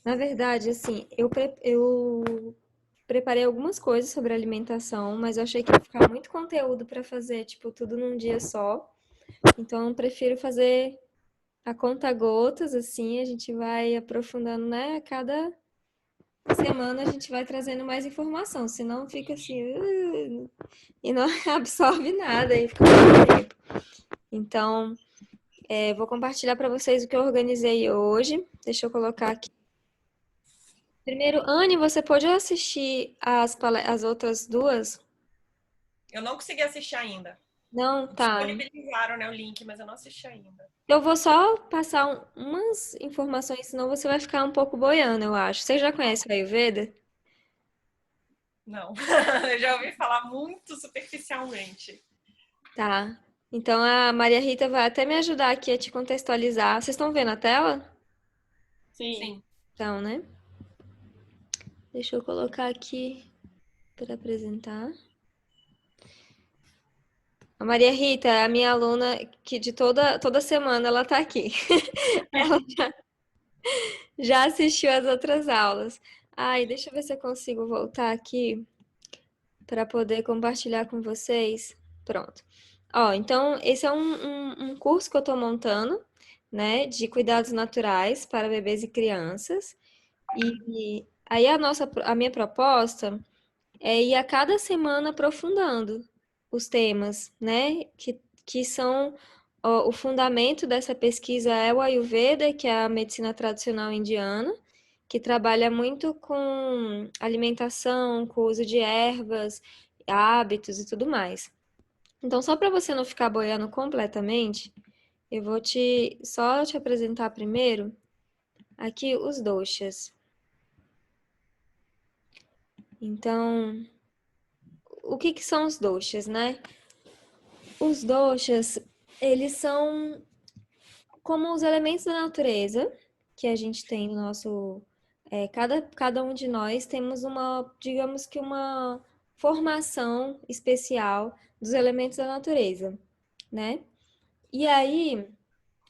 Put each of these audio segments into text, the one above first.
Na verdade, assim, eu preparei algumas coisas sobre alimentação, mas eu achei que ia ficar muito conteúdo para fazer, tipo, tudo num dia só. Então, eu prefiro fazer a conta-gotas, assim, a gente vai aprofundando, né? A cada semana a gente vai trazendo mais informação, senão fica assim, e não absorve nada e fica muito tempo. Então, vou compartilhar para vocês o que eu organizei hoje. Deixa eu colocar aqui. Primeiro, Anne, você pode assistir as outras duas? Eu não consegui assistir ainda. Não, tá. Disponibilizaram, né, o link, mas eu não assisti ainda. Eu vou só passar umas informações, senão você vai ficar um pouco boiando, eu acho. Você já conhece o Ayurveda? Não. Eu já ouvi falar muito superficialmente. Tá. Então a Maria Rita vai até me ajudar aqui a te contextualizar. Vocês estão vendo a tela? Sim. Sim. Então, né? Deixa eu colocar aqui para apresentar. A Maria Rita é a minha aluna que de toda semana ela tá aqui. Ela já assistiu as outras aulas. Ai, deixa eu ver se eu consigo voltar aqui para poder compartilhar com vocês. Pronto. Ó, então, esse é um curso que eu estou montando, né, de cuidados naturais para bebês e crianças. E aí a minha proposta é ir a cada semana aprofundando os temas, né, que são ó, o fundamento dessa pesquisa é o Ayurveda, que é a medicina tradicional indiana, que trabalha muito com alimentação, com o uso de ervas, hábitos e tudo mais. Então, só para você não ficar boiando completamente, eu vou só te apresentar primeiro aqui os doshas. Então, o que que são os doshas, né? Os doshas, eles são como os elementos da natureza que a gente tem no nosso. Cada um de nós temos uma, digamos que uma formação especial dos elementos da natureza, né? E aí,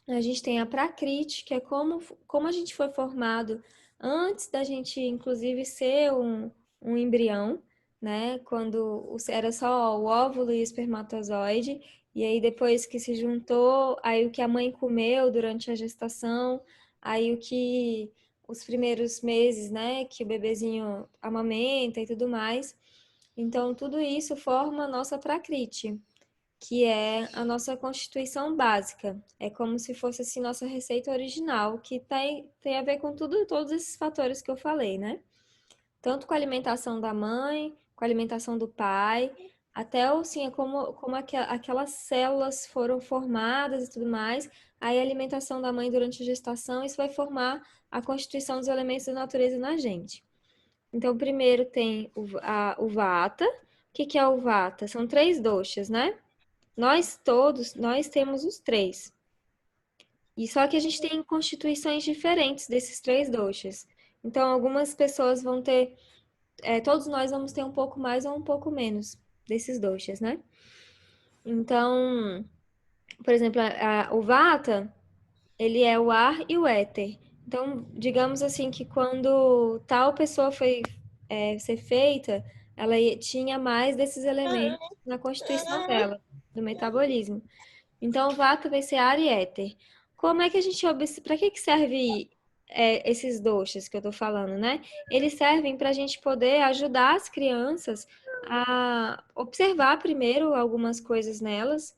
a gente tem a Prakriti, que é como a gente foi formado antes da gente, inclusive, ser um embrião, né? Quando era só o óvulo e o espermatozoide, e aí depois que se juntou, aí o que a mãe comeu durante a gestação, aí o que os primeiros meses, né? Que o bebezinho amamenta e tudo mais. Então, tudo isso forma a nossa Prakriti, que é a nossa constituição básica. É como se fosse assim nossa receita original, que tem a ver com todos esses fatores que eu falei, né? Tanto com a alimentação da mãe, com a alimentação do pai, até assim, como aquelas células foram formadas e tudo mais. Aí a alimentação da mãe durante a gestação, isso vai formar a constituição dos elementos da natureza na gente. Então, primeiro tem o Vata. O que que é o Vata? São três doshas, né? Nós temos os três. E só que a gente tem constituições diferentes desses três doshas. Então, algumas pessoas vão ter, todos nós vamos ter um pouco mais ou um pouco menos desses doshas, né? Então, por exemplo, o Vata, ele é o ar e o éter. Então, digamos assim que quando tal pessoa foi, ser feita, ela tinha mais desses elementos na constituição dela, do metabolismo. Então, o Vata vai ser ar e éter. Como é que a gente observa? Para que serve esses doshas que eu tô falando, né? Eles servem para a gente poder ajudar as crianças a observar primeiro algumas coisas nelas,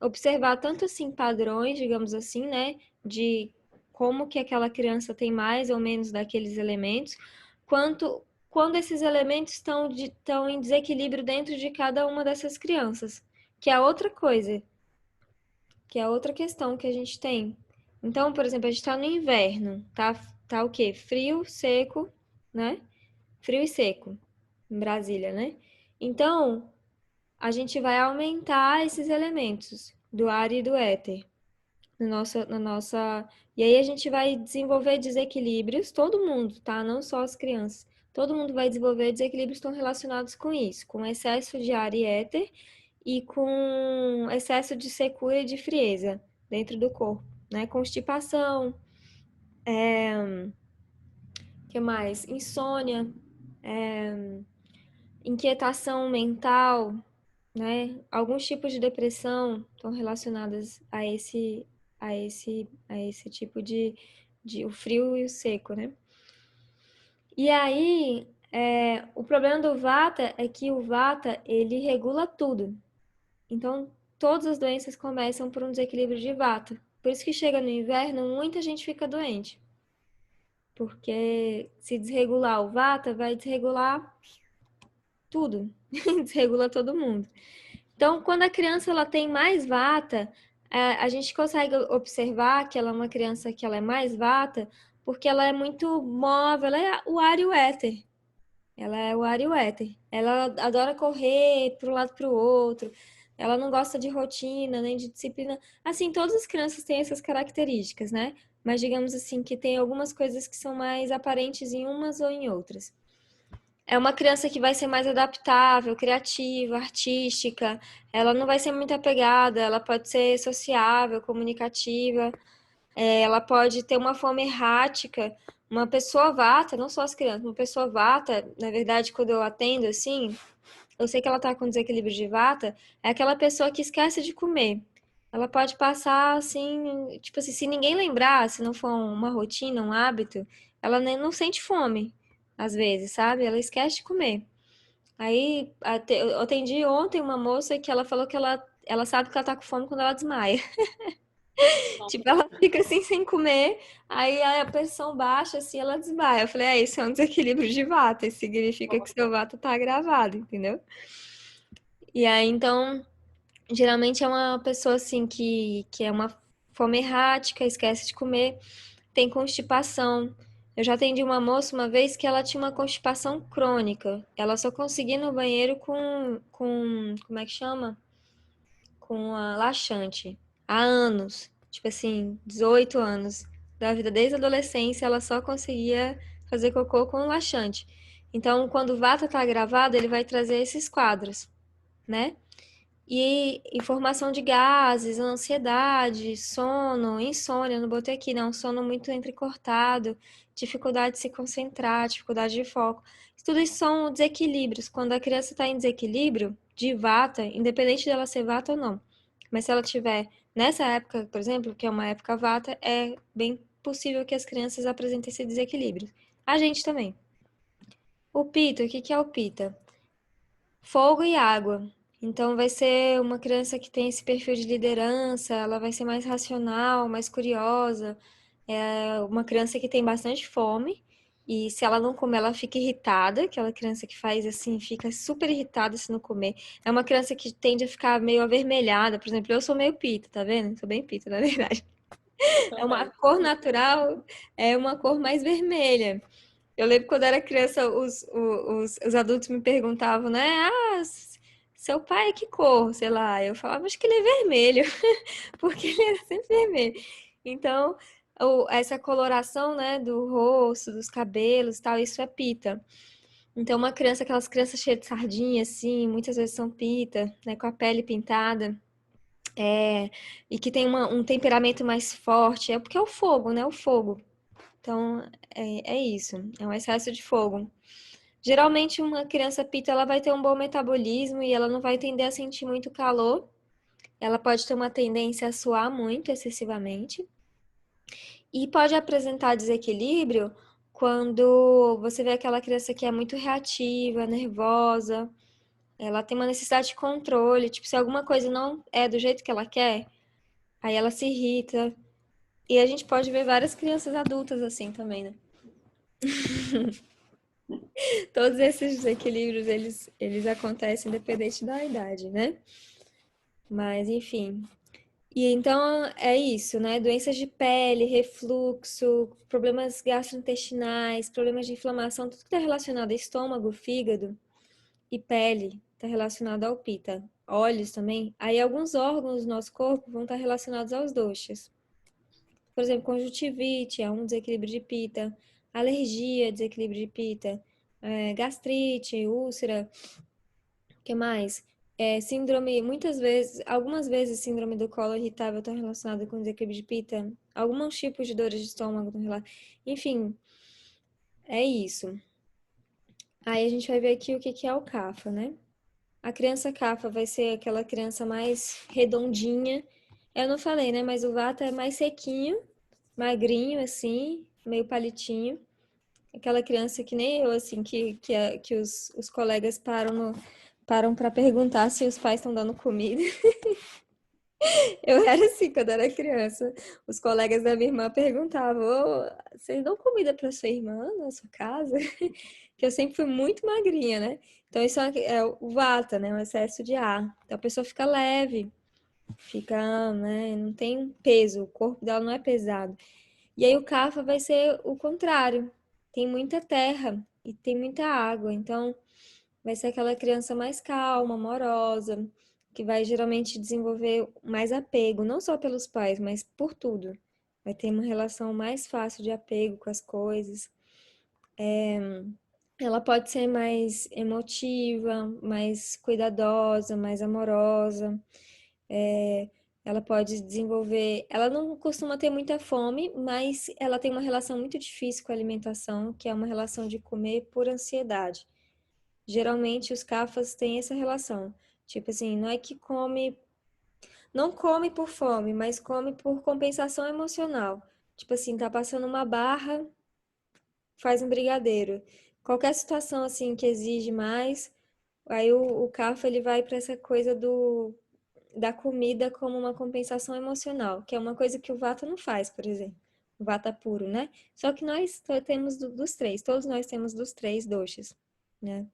observar tanto assim padrões, digamos assim, né? De como que aquela criança tem mais ou menos daqueles elementos, quanto quando esses elementos estão em desequilíbrio dentro de cada uma dessas crianças, que é outra coisa, que é outra questão que a gente tem. Então, por exemplo, a gente está no inverno, tá o quê? Frio, seco, né? Frio e seco, em Brasília, né? Então, a gente vai aumentar esses elementos do ar e do éter na nossa. E aí a gente vai desenvolver desequilíbrios, todo mundo, tá? Não só as crianças. Todo mundo vai desenvolver desequilíbrios que estão relacionados com isso, com excesso de ar e éter e com excesso de secura e de frieza dentro do corpo, né? Constipação, que mais? Insônia, inquietação mental, né? Alguns tipos de depressão estão relacionadas a esse tipo de o frio e o seco, né? E aí, o problema do Vata é que o Vata, ele regula tudo. Então, todas as doenças começam por um desequilíbrio de Vata. Por isso que chega no inverno, muita gente fica doente. Porque se desregular o Vata, vai desregular tudo. Desregula todo mundo. Então, quando a criança ela tem mais Vata, a gente consegue observar que ela é uma criança que ela é mais Vata, porque ela é muito móvel, ela é o ar e o éter. Ela é o ar e o éter. Ela adora correr para um lado para o outro. Ela não gosta de rotina, nem de disciplina. Assim, todas as crianças têm essas características, né? Mas digamos assim que tem algumas coisas que são mais aparentes em umas ou em outras. É uma criança que vai ser mais adaptável, criativa, artística. Ela não vai ser muito apegada, ela pode ser sociável, comunicativa. Ela pode ter uma fome errática. Uma pessoa vata, não só as crianças, uma pessoa vata, na verdade, quando eu atendo assim, eu sei que ela tá com desequilíbrio de vata, é aquela pessoa que esquece de comer. Ela pode passar assim, tipo assim, se ninguém lembrar, se não for uma rotina, um hábito, ela nem não sente fome, às vezes, sabe? Ela esquece de comer. Aí, eu atendi ontem uma moça que ela falou que ela sabe que ela tá com fome quando ela desmaia. Tipo, ela fica assim sem comer, aí a pressão baixa, assim, ela desmaia. Eu falei, isso é um desequilíbrio de vata, isso significa que seu vata tá agravado, entendeu? E aí, então, geralmente é uma pessoa, assim, que é uma fome errática, esquece de comer, tem constipação. Eu já atendi uma moça uma vez que ela tinha uma constipação crônica. Ela só conseguia ir no banheiro como é que chama? Com a laxante há anos, tipo assim, 18 anos da vida, desde a adolescência, ela só conseguia fazer cocô com laxante. Então, quando o vata tá gravado, ele vai trazer esses quadros, né? E informação de gases, ansiedade, sono, insônia, não botei aqui, não, sono muito entrecortado, dificuldade de se concentrar, dificuldade de foco. Tudo isso são desequilíbrios. Quando a criança está em desequilíbrio de vata, independente dela ser vata ou não, mas se ela tiver nessa época, por exemplo, que é uma época vata, é bem possível que as crianças apresentem esse desequilíbrio. A gente também. O pita, o que que é o pita? Fogo e água. Então, vai ser uma criança que tem esse perfil de liderança, ela vai ser mais racional, mais curiosa. É uma criança que tem bastante fome. E se ela não comer, ela fica irritada. Aquela criança que faz assim, fica super irritada se não comer. É uma criança que tende a ficar meio avermelhada. Por exemplo, eu sou meio pita, tá vendo? Sou bem pita, na verdade. É uma cor natural, é uma cor mais vermelha. Eu lembro quando era criança, os adultos me perguntavam, né? Seu pai é que cor? Sei lá. Eu falava, acho que ele é vermelho, porque ele era sempre vermelho. Então, essa coloração, né, do rosto, dos cabelos e tal, isso é pita. Então, uma criança, aquelas crianças cheias de sardinha, assim, muitas vezes são pita, né, com a pele pintada, e que tem um temperamento mais forte, é porque é o fogo, né? O fogo. Então, é isso, é um excesso de fogo. Geralmente, uma criança pita, ela vai ter um bom metabolismo e ela não vai tender a sentir muito calor. Ela pode ter uma tendência a suar muito excessivamente. E pode apresentar desequilíbrio quando você vê aquela criança que é muito reativa, nervosa. Ela tem uma necessidade de controle. Tipo, se alguma coisa não é do jeito que ela quer, aí ela se irrita. E a gente pode ver várias crianças adultas assim também, né? Todos esses desequilíbrios, eles acontecem independente da idade, né? Mas, enfim. E então é isso, né? Doenças de pele, refluxo, problemas gastrointestinais, problemas de inflamação, tudo que está relacionado a estômago, fígado e pele está relacionado ao pita. Olhos também. Aí alguns órgãos do nosso corpo vão estar relacionados aos doshas. Por exemplo, conjuntivite é um desequilíbrio de pita, alergia, desequilíbrio de pita, gastrite, úlcera, o que mais? Síndrome, muitas vezes, algumas vezes, síndrome do colo irritável está relacionada com desequilíbrio de pita, alguns tipos de dores de estômago estão relacionados. Enfim, É isso. Aí a gente vai ver aqui o que que é o CAFA, né? A criança CAFA vai ser aquela criança mais redondinha. Eu não falei, né? Mas o Vata é mais sequinho, magrinho, assim, meio palitinho. Aquela criança que nem eu, assim, que os colegas param para perguntar se os pais estão dando comida. Eu era assim quando era criança. Os colegas da minha irmã perguntavam: "Ô, vocês dão comida para sua irmã na sua casa?" Que eu sempre fui muito magrinha, né? Então isso é o vata, né? O excesso de ar. Então a pessoa fica leve, fica, né? Não tem peso, o corpo dela não é pesado. E aí o kapha vai ser o contrário. Tem muita terra e tem muita água, então vai ser aquela criança mais calma, amorosa, que vai geralmente desenvolver mais apego, não só pelos pais, mas por tudo. Vai ter uma relação mais fácil de apego com as coisas. Ela pode ser mais emotiva, mais cuidadosa, mais amorosa. Ela pode desenvolver. Ela não costuma ter muita fome, mas ela tem uma relação muito difícil com a alimentação, que é uma relação de comer por ansiedade. Geralmente os cafas têm essa relação. Tipo assim, não é que come, não come por fome, mas come por compensação emocional. Tipo assim, tá passando uma barra, faz um brigadeiro. Qualquer situação assim que exige mais, aí o cafa ele vai para essa coisa da comida como uma compensação emocional, que é uma coisa que o vata não faz, por exemplo. O vata puro, né? Só que nós temos dos três, todos nós temos dos três doshas, né?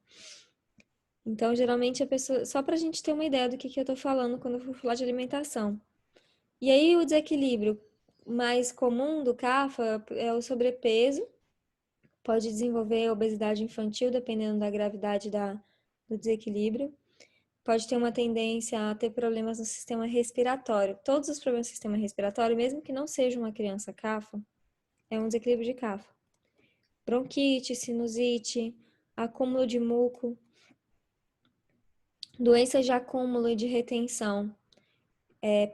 Então, geralmente a pessoa, só para a gente ter uma ideia do que eu tô falando quando eu for falar de alimentação. E aí o desequilíbrio mais comum do CAFA é o sobrepeso, pode desenvolver obesidade infantil dependendo da gravidade do desequilíbrio. Pode ter uma tendência a ter problemas no sistema respiratório. Todos os problemas do sistema respiratório, mesmo que não seja uma criança CAFA, é um desequilíbrio de CAFA. Bronquite, sinusite, acúmulo de muco, doenças de acúmulo e de retenção.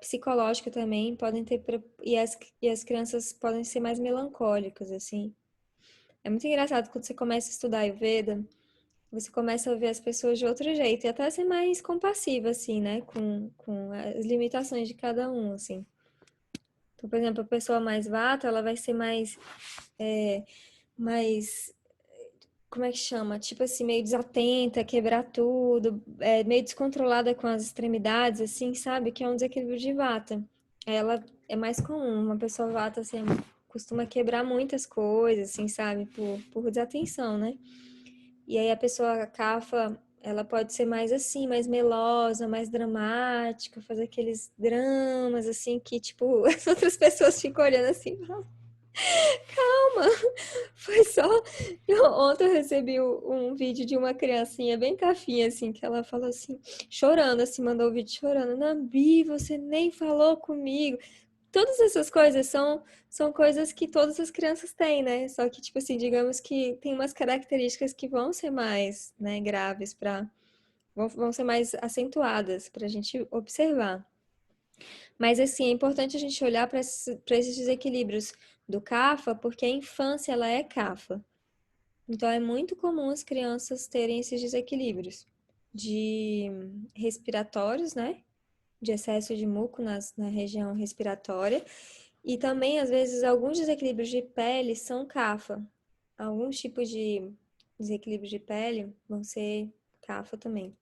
Psicológica também, podem ter. E as crianças podem ser mais melancólicas, assim. É muito engraçado quando você começa a estudar Ayurveda, você começa a ver as pessoas de outro jeito e até ser mais compassiva, assim, né? Com as limitações de cada um, assim. Então, por exemplo, a pessoa mais vata, ela vai ser mais como é que chama? Tipo assim, meio desatenta, quebrar tudo, meio descontrolada com as extremidades, assim, sabe? Que é um desequilíbrio de vata. Ela é mais comum, uma pessoa vata, assim, costuma quebrar muitas coisas, assim, sabe? Por desatenção, né? E aí a pessoa cafa, ela pode ser mais assim, mais melosa, mais dramática, fazer aqueles dramas, assim, que, tipo, as outras pessoas ficam olhando assim, calma, foi só. Ontem eu recebi um vídeo de uma criancinha bem cafinha, assim, que ela falou assim, chorando, assim, mandou o vídeo chorando. Nabi, você nem falou comigo. Todas essas coisas são coisas que todas as crianças têm, né? Só que, tipo assim, digamos que tem umas características que vão ser mais, né, graves vão ser mais acentuadas pra gente observar. Mas assim, é importante a gente olhar para esses desequilíbrios do CAFA, porque a infância ela é CAFA. Então é muito comum as crianças terem esses desequilíbrios de respiratórios, né? De excesso de muco na região respiratória. E também, às vezes, alguns desequilíbrios de pele são CAFA. Alguns tipos de desequilíbrio de pele vão ser CAFA também.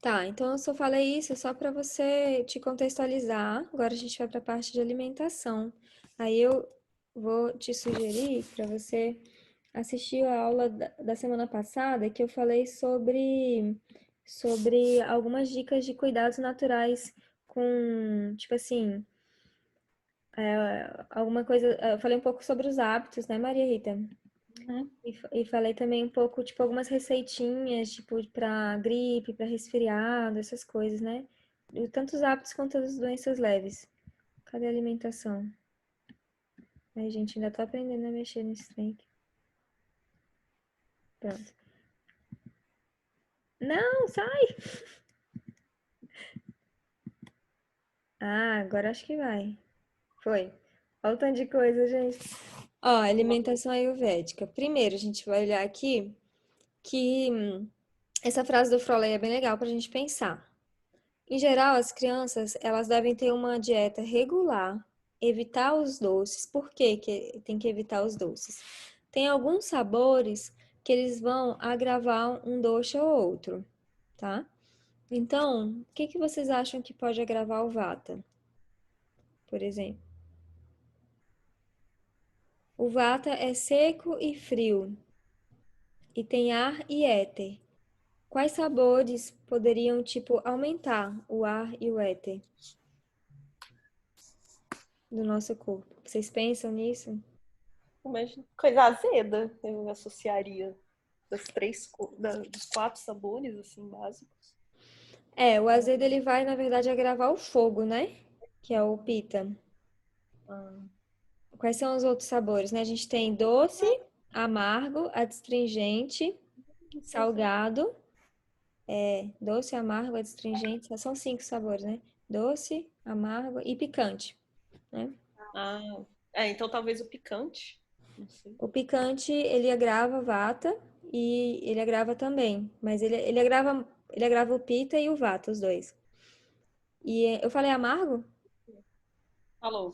Tá, então eu só falei isso só para você te contextualizar. Agora a gente vai para a parte de alimentação. Aí eu vou te sugerir para você assistir a aula da semana passada que eu falei sobre algumas dicas de cuidados naturais com, tipo assim, alguma coisa. Eu falei um pouco sobre os hábitos, né, Maria Rita? Uhum. E falei também um pouco, tipo, algumas receitinhas, tipo, pra gripe, pra resfriado, essas coisas, né? E tanto os hábitos quanto as doenças leves. Cadê a alimentação? Ai, gente, ainda tô aprendendo a mexer nesse trem aqui. Pronto. Não, sai! Ah, agora acho que vai. Foi. Olha o tanto de coisa, gente. Ó, alimentação ayurvédica. Primeiro, a gente vai olhar aqui que essa frase do Froley é bem legal para a gente pensar. Em geral, as crianças, elas devem ter uma dieta regular, evitar os doces. Por que que tem que evitar os doces? Tem alguns sabores que eles vão agravar um doce ou outro, tá? Então, o que que vocês acham que pode agravar o vata, por exemplo? O vata é seco e frio e tem ar e éter. Quais sabores poderiam, tipo, aumentar o ar e o éter do nosso corpo? Vocês pensam nisso? Mas coisa azeda, eu associaria dos 4 sabores, assim, básicos. É, o azedo ele vai, na verdade, agravar o fogo, né? Que é o pita. Ah, Quais são os outros sabores, né? A gente tem doce, amargo, adstringente, salgado. Doce, amargo, adstringente. São 5 sabores, né? Doce, amargo e picante, né? então talvez o picante. Não sei. O picante, ele agrava vata e ele agrava também. Mas ele agrava o pita e o vata, os dois. E eu falei amargo? Falou.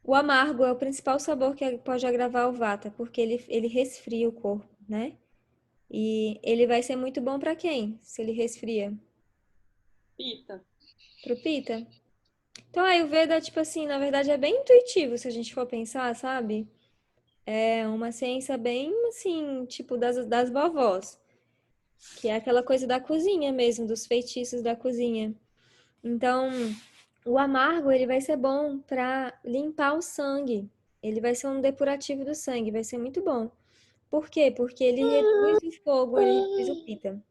O amargo é o principal sabor que pode agravar o vata, porque ele resfria o corpo, né? E ele vai ser muito bom para quem, se ele resfria? Pita. Pro pita. Então, a Ayurveda, tipo assim, na verdade é bem intuitivo, se a gente for pensar, sabe? É uma ciência bem, assim, tipo das vovós, que é aquela coisa da cozinha mesmo, dos feitiços da cozinha. Então, o amargo, ele vai ser bom para limpar o sangue. Ele vai ser um depurativo do sangue, vai ser muito bom. Por quê? Porque ele reduz o fogo, ele reduz o pita,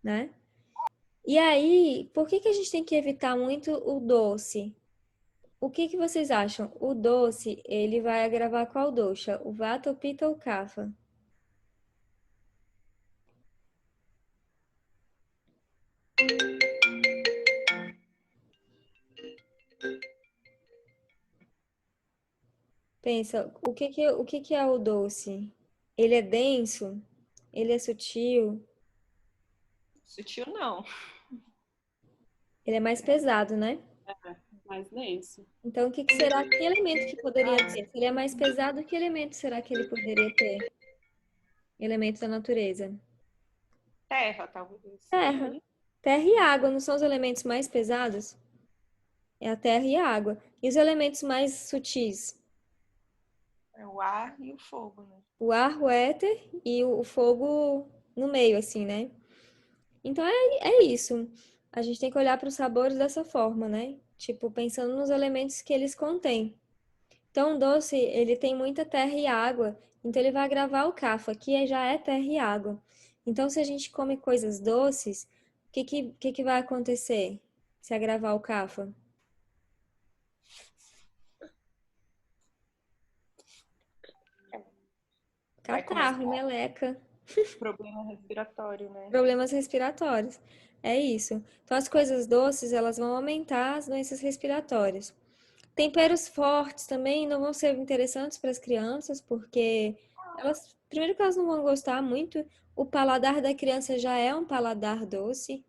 né? E aí, por que que a gente tem que evitar muito o doce? O que que vocês acham? O doce, ele vai agravar qual dosha? O vata, o pita ou o kapha? Pensa, o que que é o doce? Ele é denso? Ele é sutil? Sutil não. Ele é mais pesado, né? Mais denso. Então, o que que será? Que elemento que poderia ter? Se ele é mais pesado, que elemento será que ele poderia ter? Elemento da natureza. Terra, talvez. Terra. Terra e água não são os elementos mais pesados? É a terra e a água. E os elementos mais sutis? É o ar e o fogo, né? O ar, o éter e o fogo no meio, assim, né? Então é isso. A gente tem que olhar para os sabores dessa forma, né? Tipo, pensando nos elementos que eles contêm. Então, o doce, ele tem muita terra e água, então ele vai agravar o kapha, que já é terra e água. Então, se a gente come coisas doces, o que que vai acontecer se agravar o kapha? Vai começar Catarro, meleca, problema respiratório, né? problemas respiratórios. É isso. Então, as coisas doces, elas vão aumentar as doenças respiratórias. Temperos fortes também não vão ser interessantes para as crianças, porque primeiro que elas não vão gostar muito, o paladar da criança já é um paladar doce,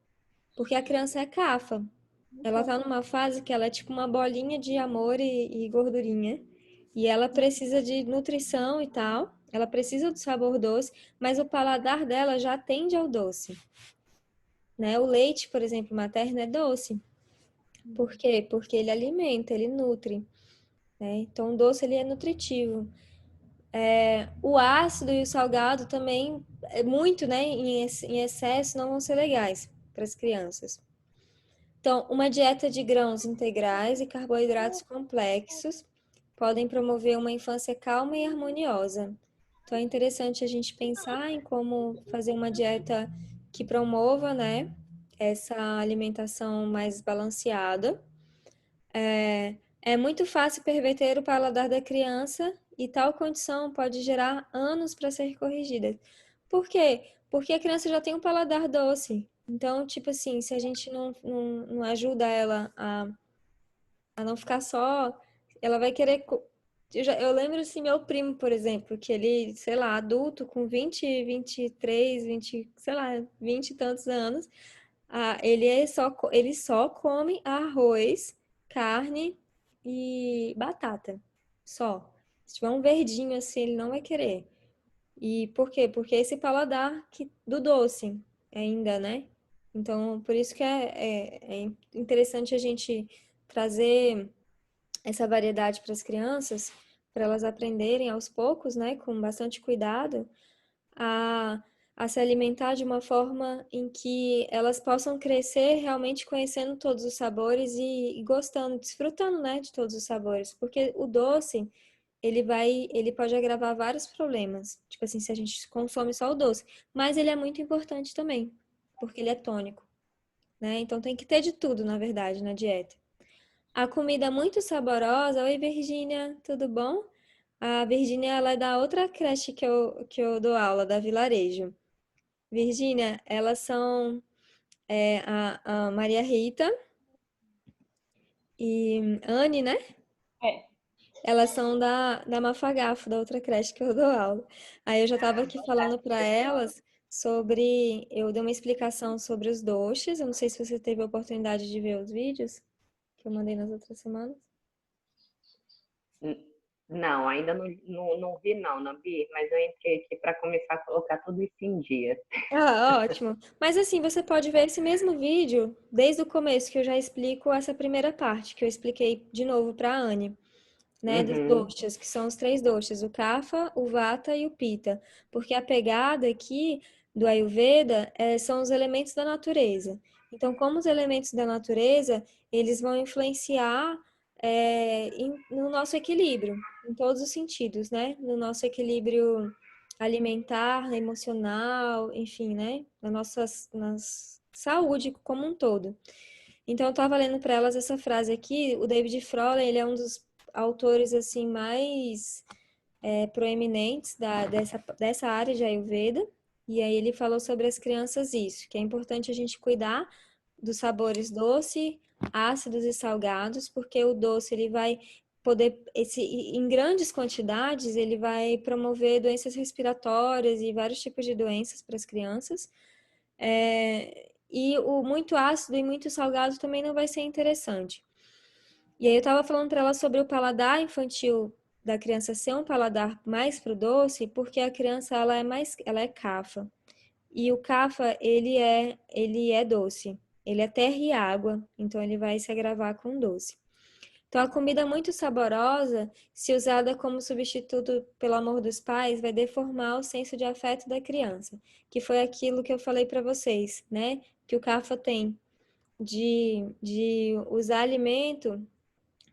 porque a criança é cafa. Ela tá numa fase que ela é tipo uma bolinha de amor e gordurinha, e ela precisa de nutrição e tal, ela precisa do sabor doce, mas o paladar dela já tende ao doce, né? O leite, por exemplo, materno é doce. Por quê? Porque ele alimenta, ele nutre, né? Então, o doce ele é nutritivo. O ácido e o salgado também, muito, né, em excesso, não vão ser legais para as crianças. Então, uma dieta de grãos integrais e carboidratos complexos podem promover uma infância calma e harmoniosa. Então, é interessante a gente pensar em como fazer uma dieta que promova, né, essa alimentação mais balanceada. É muito fácil perverter o paladar da criança e tal condição pode gerar anos para ser corrigida. Por quê? Porque a criança já tem um paladar doce. Então, tipo assim, se a gente não ajuda ela a não ficar só, ela vai querer Eu lembro assim, meu primo, por exemplo, que ele, sei lá, adulto, com 20, 23, 20, sei lá, 20 e tantos anos, ele só come arroz, carne e batata. Só. Se tiver um verdinho assim, ele não vai querer. E por quê? Porque esse paladar do doce ainda, né? Então, por isso que é interessante a gente trazer essa variedade para as crianças, para elas aprenderem aos poucos, né, com bastante cuidado, a, a se alimentar de uma forma em que elas possam crescer realmente conhecendo todos os sabores e gostando, desfrutando, né, de todos os sabores. Porque o doce, ele pode agravar vários problemas. Tipo assim, se a gente consome só o doce. Mas ele é muito importante também, porque ele é tônico, né? Então tem que ter de tudo, na verdade, na dieta. A comida é muito saborosa. Oi, Virgínia, tudo bom? A Virgínia, ela é da outra creche que eu dou aula, da Vilarejo. Virgínia, elas são a Maria Rita e Anne, né? É. Elas são da Mafagafo, da outra creche que eu dou aula. Aí eu já estava aqui falando para elas sobre. Eu dei uma explicação sobre os doces. Eu não sei se você teve a oportunidade de ver os vídeos que eu mandei nas outras semanas. N- Não, ainda não vi não vi, mas eu entrei aqui para começar a colocar tudo isso em dia. Ah, ótimo. Mas assim, você pode ver esse mesmo vídeo desde o começo, que eu já explico essa primeira parte, que eu expliquei de novo para a Anne, né, dos Uhum. doshas, que são os três doshas, o Kapha, o Vata e o Pitta. Porque a pegada aqui do Ayurveda são os elementos da natureza. Então, como os elementos da natureza, eles vão influenciar no nosso equilíbrio, em todos os sentidos, né? No nosso equilíbrio alimentar, emocional, enfim, né? Na saúde como um todo. Então, eu estava lendo para elas essa frase aqui. O David Frohlich, ele é um dos autores assim mais proeminentes dessa área de Ayurveda. E aí ele falou sobre as crianças isso, que é importante a gente cuidar dos sabores doce, ácidos e salgados, porque o doce ele vai em grandes quantidades, ele vai promover doenças respiratórias e vários tipos de doenças para as crianças. E o muito ácido e muito salgado também não vai ser interessante. E aí eu estava falando para ela sobre o paladar infantil da criança ser um paladar mais pro doce, porque a criança ela é cafa. E o cafa, ele é doce. Ele é terra e água, então ele vai se agravar com doce. Então, a comida muito saborosa, se usada como substituto pelo amor dos pais, vai deformar o senso de afeto da criança, que foi aquilo que eu falei para vocês, né? Que o CAFA tem de usar alimento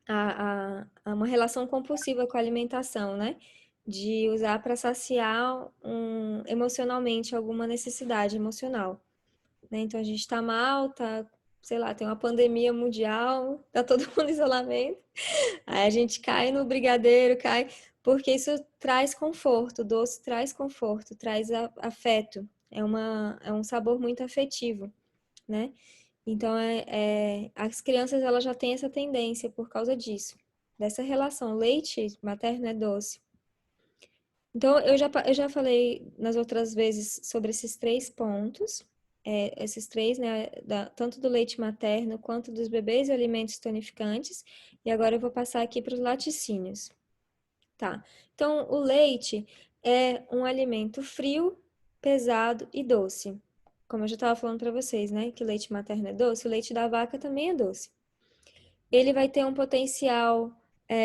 a uma relação compulsiva com a alimentação, né? De usar para saciar emocionalmente alguma necessidade emocional, né? Então a gente está mal, sei lá, tem uma pandemia mundial, tá todo mundo em isolamento. Aí a gente cai no brigadeiro, porque isso traz conforto, o doce traz conforto, traz afeto. É um sabor muito afetivo, né? Então, as crianças elas já têm essa tendência por causa disso, dessa relação. Leite materno é doce. Então, eu já falei nas outras vezes sobre esses três pontos, esses três, né, tanto do leite materno quanto dos bebês e alimentos tonificantes, e agora eu vou passar aqui para os laticínios. Tá. Então, o leite é um alimento frio, pesado e doce. Como eu já estava falando para vocês, né? Que o leite materno é doce, o leite da vaca também é doce. Ele vai ter um potencial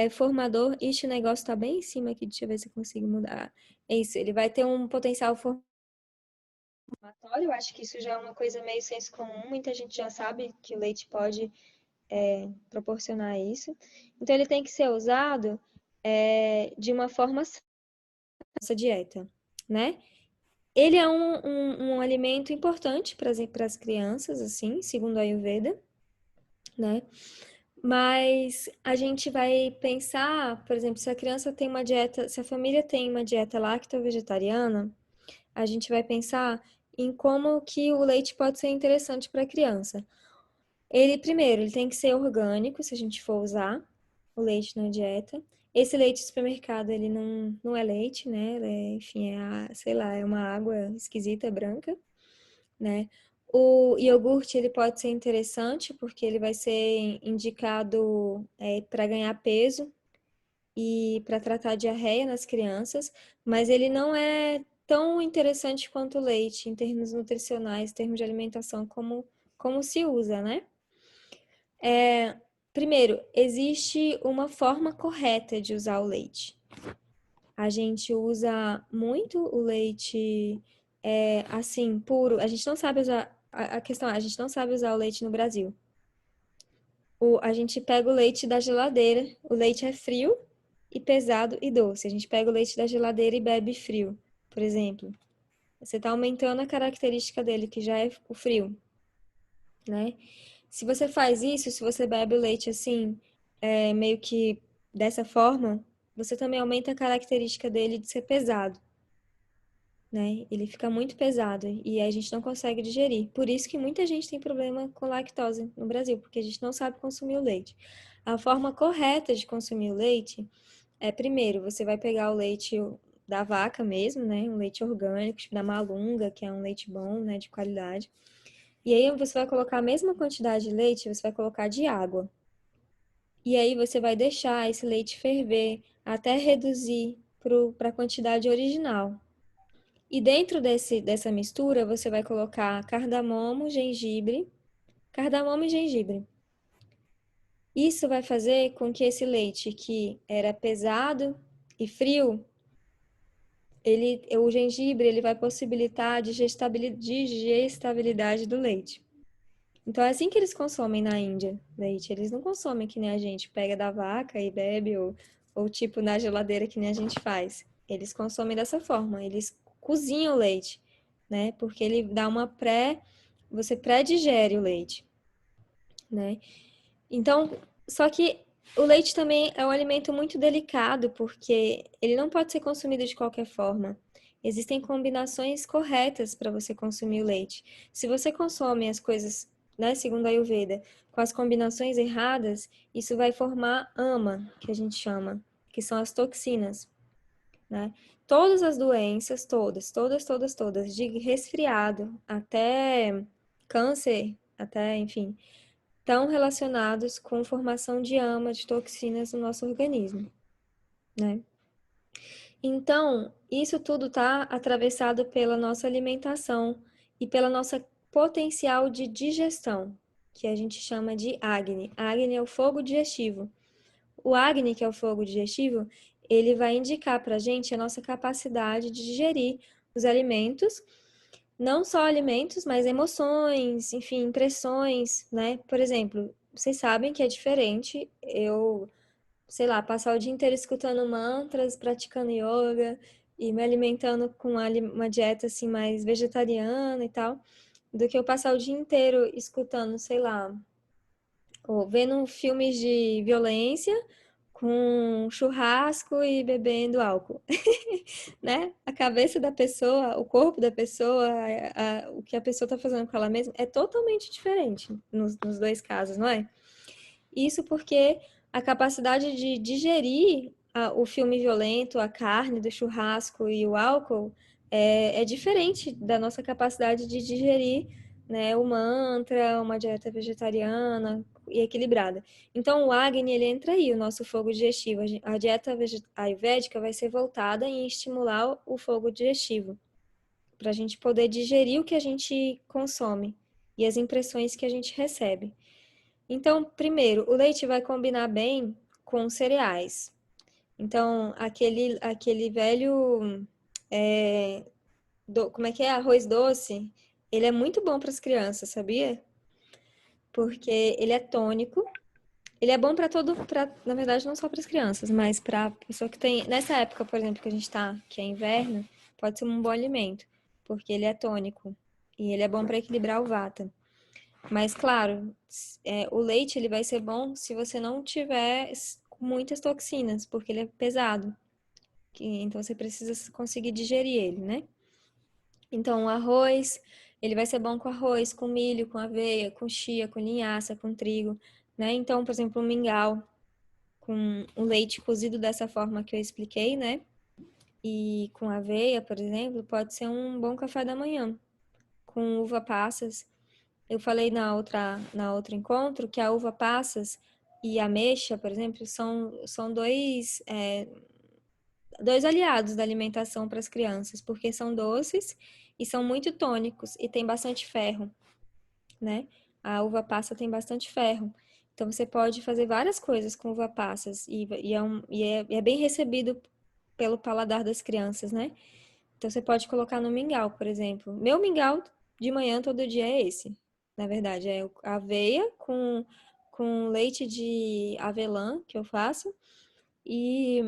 formador. Ixi, o negócio tá bem em cima aqui, deixa eu ver se eu consigo mudar. É isso, ele vai ter um potencial formatório. Eu acho que isso já é uma coisa meio senso comum. Muita gente já sabe que o leite pode proporcionar isso. Então, ele tem que ser usado de uma forma essa dieta, né? Ele é um alimento importante para as crianças, assim, segundo a Ayurveda, né? Mas a gente vai pensar, por exemplo, se a criança tem uma dieta, se a família tem uma dieta lacto-vegetariana, a gente vai pensar em como que o leite pode ser interessante para a criança. Primeiro, ele tem que ser orgânico, se a gente for usar o leite na dieta. Esse leite de supermercado, ele não é leite, né? Enfim, sei lá, é uma água esquisita, branca, né? O iogurte, ele pode ser interessante porque ele vai ser indicado para ganhar peso e para tratar diarreia nas crianças, mas ele não é tão interessante quanto o leite em termos nutricionais, em termos de alimentação, como se usa, né? Primeiro, existe uma forma correta de usar o leite. A gente usa muito o leite assim, puro. A gente não sabe usar. A questão é, a gente não sabe usar o leite no Brasil. A gente pega o leite da geladeira, o leite é frio e pesado e doce. A gente pega o leite da geladeira e bebe frio, por exemplo. Você está aumentando a característica dele, que já é o frio, né? Se você faz isso, se você bebe o leite assim, meio que dessa forma, você também aumenta a característica dele de ser pesado, né? Ele fica muito pesado e aí a gente não consegue digerir. Por isso que muita gente tem problema com lactose no Brasil, porque a gente não sabe consumir o leite. A forma correta de consumir o leite primeiro, você vai pegar o leite da vaca mesmo, né? Um leite orgânico, tipo da Malunga, que é um leite bom, né? De qualidade. E aí você vai colocar a mesma quantidade de leite, você vai colocar de água. E aí você vai deixar esse leite ferver até reduzir para a quantidade original. E dentro dessa mistura, você vai colocar cardamomo, gengibre, cardamomo e gengibre. Isso vai fazer com que esse leite que era pesado e frio, o gengibre ele vai possibilitar a digestibilidade do leite. Então é assim que eles consomem na Índia, leite. Eles não consomem que nem a gente pega da vaca e bebe, ou tipo na geladeira que nem a gente faz. Eles consomem dessa forma, eles cozinham o leite, né? Porque ele dá você pré-digere o leite, né? Então, só que o leite também é um alimento muito delicado, porque ele não pode ser consumido de qualquer forma. Existem combinações corretas para você consumir o leite. Se você consome as coisas, né, segundo a Ayurveda, com as combinações erradas, isso vai formar ama, que a gente chama, que são as toxinas, né? Todas as doenças, todas, de resfriado até câncer, até, enfim, estão relacionados com formação de ama, de toxinas no nosso organismo, né? Então, isso tudo está atravessado pela nossa alimentação e pela nossa potencial de digestão, que a gente chama de Agni. Agni é o fogo digestivo. O Agni, que é o fogo digestivo, ele vai indicar para a gente a nossa capacidade de digerir os alimentos, não só alimentos, mas emoções, enfim, impressões, né? Por exemplo, vocês sabem que é diferente sei lá, passar o dia inteiro escutando mantras, praticando yoga e me alimentando com uma dieta assim mais vegetariana e tal, do que eu passar o dia inteiro escutando, sei lá, ou vendo filmes de violência com churrasco e bebendo álcool, né? A cabeça da pessoa, o corpo da pessoa, o que a pessoa está fazendo com ela mesma é totalmente diferente nos dois casos, não é? Isso porque a capacidade de digerir o filme violento, a carne do churrasco e o álcool é diferente da nossa capacidade de digerir, né, o mantra, uma dieta vegetariana e equilibrada. Então, o Agni, ele entra aí, o nosso fogo digestivo. A dieta ayurvédica vai ser voltada em estimular o fogo digestivo, para a gente poder digerir o que a gente consome e as impressões que a gente recebe. Então, primeiro, o leite vai combinar bem com cereais. Então, aquele velho, como é que é? Arroz doce, ele é muito bom para as crianças, sabia? Porque ele é tônico. Ele é bom na verdade, não só para as crianças, mas para pessoa que tem, nessa época, por exemplo, que a gente está, que é inverno, pode ser um bom alimento, porque ele é tônico e ele é bom para equilibrar o vata. Mas, claro, o leite ele vai ser bom se você não tiver muitas toxinas, porque ele é pesado. Então, você precisa conseguir digerir ele, né? Então, o arroz, ele vai ser bom com arroz, com milho, com aveia, com chia, com linhaça, com trigo, né? Então, por exemplo, o mingau. com o leite cozido dessa forma que eu expliquei, né? E com aveia, por exemplo, pode ser um bom café da manhã. Com uva passas. Eu falei na outro encontro que a uva passas e a ameixa, por exemplo, são dois aliados da alimentação para as crianças, porque são doces e são muito tônicos e tem bastante ferro, né? A uva passa tem bastante ferro. Então você pode fazer várias coisas com uva passas e é bem recebido pelo paladar das crianças, né? Então você pode colocar no mingau, por exemplo. Meu mingau de manhã todo dia é esse. Na verdade, é aveia com leite de avelã que eu faço e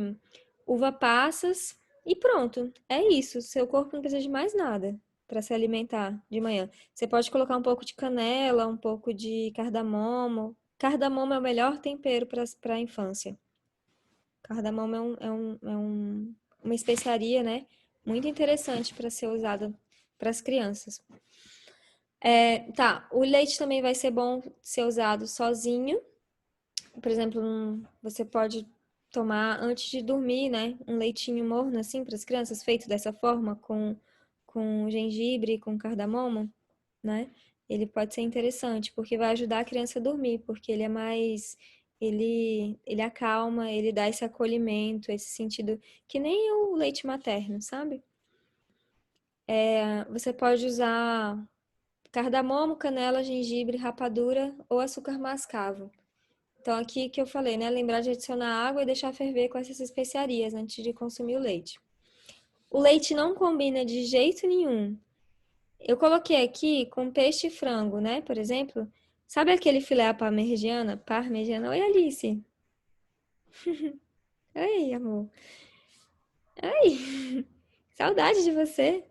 uva passas e pronto. É isso. Seu corpo não precisa de mais nada para se alimentar de manhã. Você pode colocar um pouco de canela, um pouco de cardamomo. Cardamomo é o melhor tempero para a infância. Cardamomo uma especiaria, né? Muito interessante para ser usada para as crianças. Tá, o leite também vai ser bom ser usado sozinho. Por exemplo, você pode tomar antes de dormir, né? Um leitinho morno assim para as crianças, feito dessa forma, com gengibre, com cardamomo, né? Ele pode ser interessante, porque vai ajudar a criança a dormir, porque ele é mais. Ele acalma, ele dá esse acolhimento, esse sentido, que nem o leite materno, sabe? Você pode usar cardamomo, canela, gengibre, rapadura ou açúcar mascavo. Então, aqui que eu falei, né? Lembrar de adicionar água e deixar ferver com essas especiarias antes de consumir o leite. O leite não combina de jeito nenhum. Eu coloquei aqui com peixe e frango, né? Por exemplo, sabe aquele filé à parmegiana? Parmegiana. Oi, Alice. Oi, amor. Oi. Saudade de você.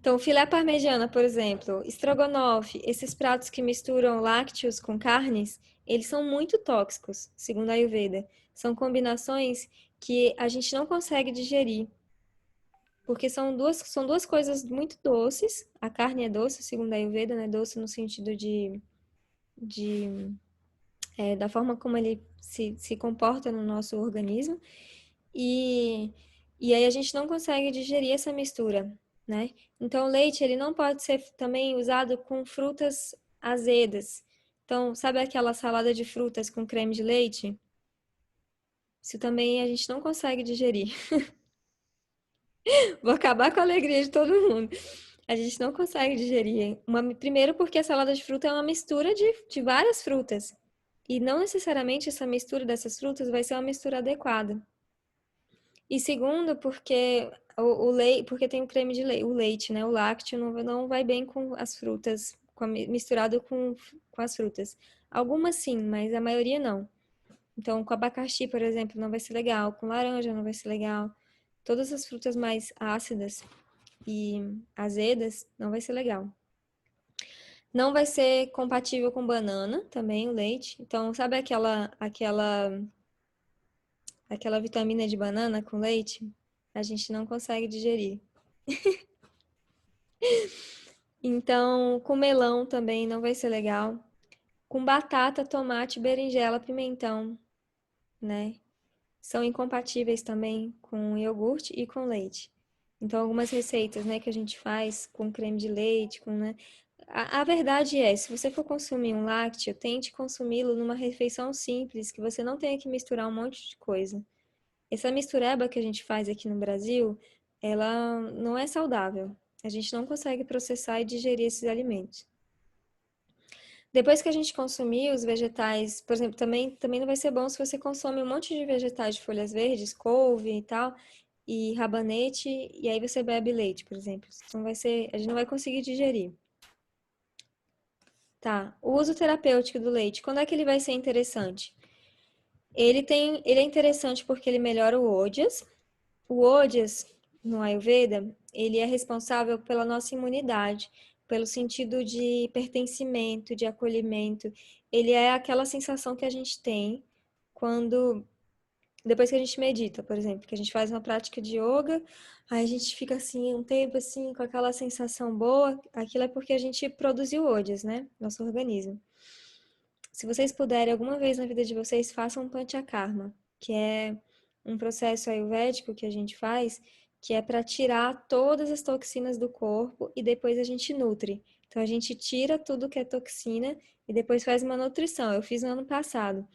Então, filé parmegiana, por exemplo, estrogonofe, esses pratos que misturam lácteos com carnes, eles são muito tóxicos, segundo a Ayurveda. São combinações que a gente não consegue digerir, porque são duas coisas muito doces. A carne é doce, segundo a Ayurveda, né? Doce no sentido de da forma como ele se comporta no nosso organismo. E, e aí a gente não consegue digerir essa mistura, né? Então, o leite, ele não pode ser também usado com frutas azedas. Então, sabe aquela salada de frutas com creme de leite? Isso também a gente não consegue digerir. Vou acabar com a alegria de todo mundo. A gente não consegue digerir. Primeiro porque a salada de fruta é uma mistura de várias frutas. E não necessariamente essa mistura dessas frutas vai ser uma mistura adequada. E segundo, porque o leite, porque tem o creme de leite, o leite, né? O lácteo não vai bem com as frutas, misturado com as frutas. Algumas sim, mas a maioria não. Então, com abacaxi, por exemplo, não vai ser legal. Com laranja não vai ser legal. Todas as frutas mais ácidas e azedas não vai ser legal. Não vai ser compatível com banana também, o leite. Então, sabe aquela vitamina de banana com leite? A gente não consegue digerir. Então, com melão também não vai ser legal. Com batata, tomate, berinjela, pimentão, né? São incompatíveis também com iogurte e com leite. Então, algumas receitas, né, que a gente faz com creme de leite, né? A verdade é, se você for consumir um lácteo, tente consumi-lo numa refeição simples, que você não tenha que misturar um monte de coisa. Essa mistureba que a gente faz aqui no Brasil, ela não é saudável. A gente não consegue processar e digerir esses alimentos. Depois que a gente consumir os vegetais, por exemplo, também não vai ser bom se você consome um monte de vegetais de folhas verdes, couve e tal, e rabanete, e aí você bebe leite, por exemplo. Então a gente não vai conseguir digerir. Tá, o uso terapêutico do leite, quando é que ele vai ser interessante? Ele é interessante porque ele melhora o Ojas. O Ojas, no Ayurveda, ele é responsável pela nossa imunidade, pelo sentido de pertencimento, de acolhimento. Ele é aquela sensação que a gente tem quando, depois que a gente medita, por exemplo, que a gente faz uma prática de yoga, aí a gente fica assim, um tempo assim, com aquela sensação boa, aquilo é porque a gente produziu Ojas, né? Nosso organismo. Se vocês puderem, alguma vez na vida de vocês, façam um panchakarma, que é um processo ayurvédico que a gente faz, que é para tirar todas as toxinas do corpo e depois a gente nutre. Então a gente tira tudo que é toxina e depois faz uma nutrição. Eu fiz no ano passado.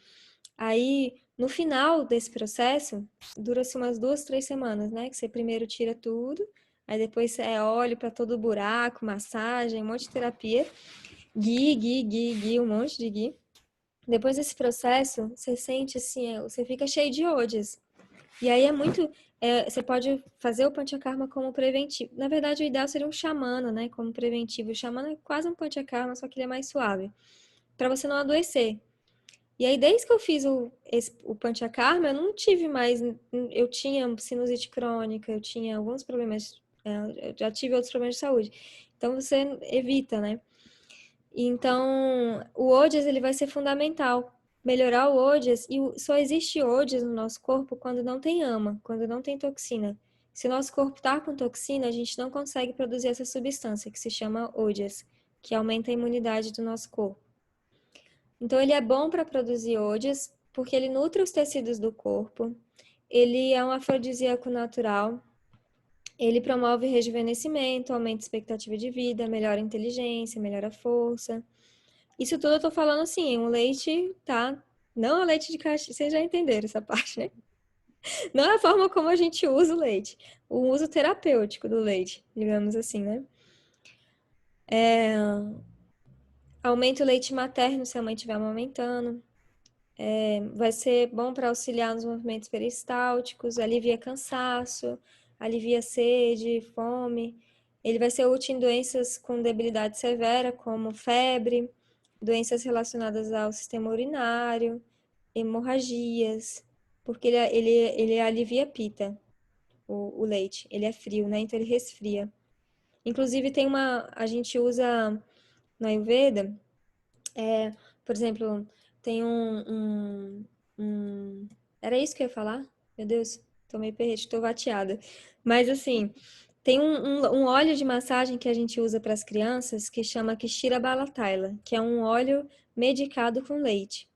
Aí, no final desse processo, dura-se umas 2, 3 semanas, né? Que você primeiro tira tudo, aí depois é óleo para todo buraco, massagem, um monte de terapia, ghee, um monte de ghee. Depois desse processo, você sente assim, você fica cheio de odias. E aí você pode fazer o panchakarma como preventivo. Na verdade, o ideal seria um xamana, né? Como preventivo. O xamana é quase um panchakarma, só que ele é mais suave. Para você não adoecer. E aí, desde que eu fiz o panchakarma, eu não tive mais. Eu tinha sinusite crônica, eu tinha alguns problemas. Eu já tive outros problemas de saúde. Então, você evita, né? Então, o OJAS, ele vai ser fundamental. Melhorar o OJAS, e só existe OJAS no nosso corpo quando não tem AMA, quando não tem toxina. Se o nosso corpo está com toxina, a gente não consegue produzir essa substância, que se chama OJAS, que aumenta a imunidade do nosso corpo. Então, ele é bom para produzir OJAS, porque ele nutre os tecidos do corpo, ele é um afrodisíaco natural, ele promove rejuvenescimento, aumenta a expectativa de vida, melhora a inteligência, melhora a força. Isso tudo eu tô falando assim, um leite, tá? Não é leite de caixinha, vocês já entenderam essa parte, né? Não é a forma como a gente usa o leite, o uso terapêutico do leite, digamos assim, né? Aumenta o leite materno se a mãe estiver amamentando. Vai ser bom para auxiliar nos movimentos peristálticos, alivia cansaço, alivia sede, fome. Ele vai ser útil em doenças com debilidade severa, como febre, doenças relacionadas ao sistema urinário, hemorragias, porque ele alivia pita, o leite. Ele é frio, né? Então ele resfria. Inclusive a gente usa no Ayurveda, por exemplo, tem era isso que eu ia falar? Meu Deus, tô meio perdido, tô vateada. Mas assim, tem um óleo de massagem que a gente usa para as crianças que chama Kshira Balataila, que é um óleo medicado com leite,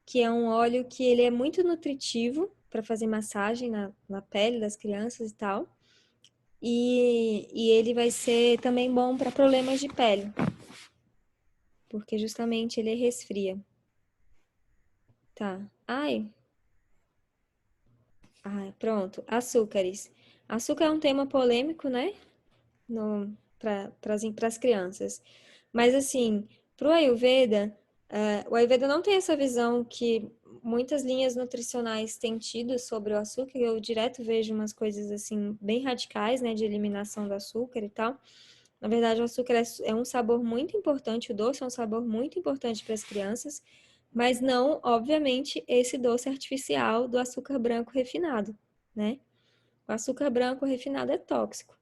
que é um óleo que ele é muito nutritivo para fazer massagem na pele das crianças e tal. E ele vai ser também bom para problemas de pele, porque justamente ele resfria. Tá. Pronto. Açúcares. Açúcar é um tema polêmico, né? Para as crianças. Mas, assim, para o Ayurveda não tem essa visão que muitas linhas nutricionais têm tido sobre o açúcar. Eu direto vejo umas coisas, assim, bem radicais, né? De eliminação do açúcar e tal. Na verdade, o açúcar é um sabor muito importante, o doce é um sabor muito importante para as crianças, mas não, obviamente, esse doce artificial do açúcar branco refinado, né? O açúcar branco refinado é tóxico.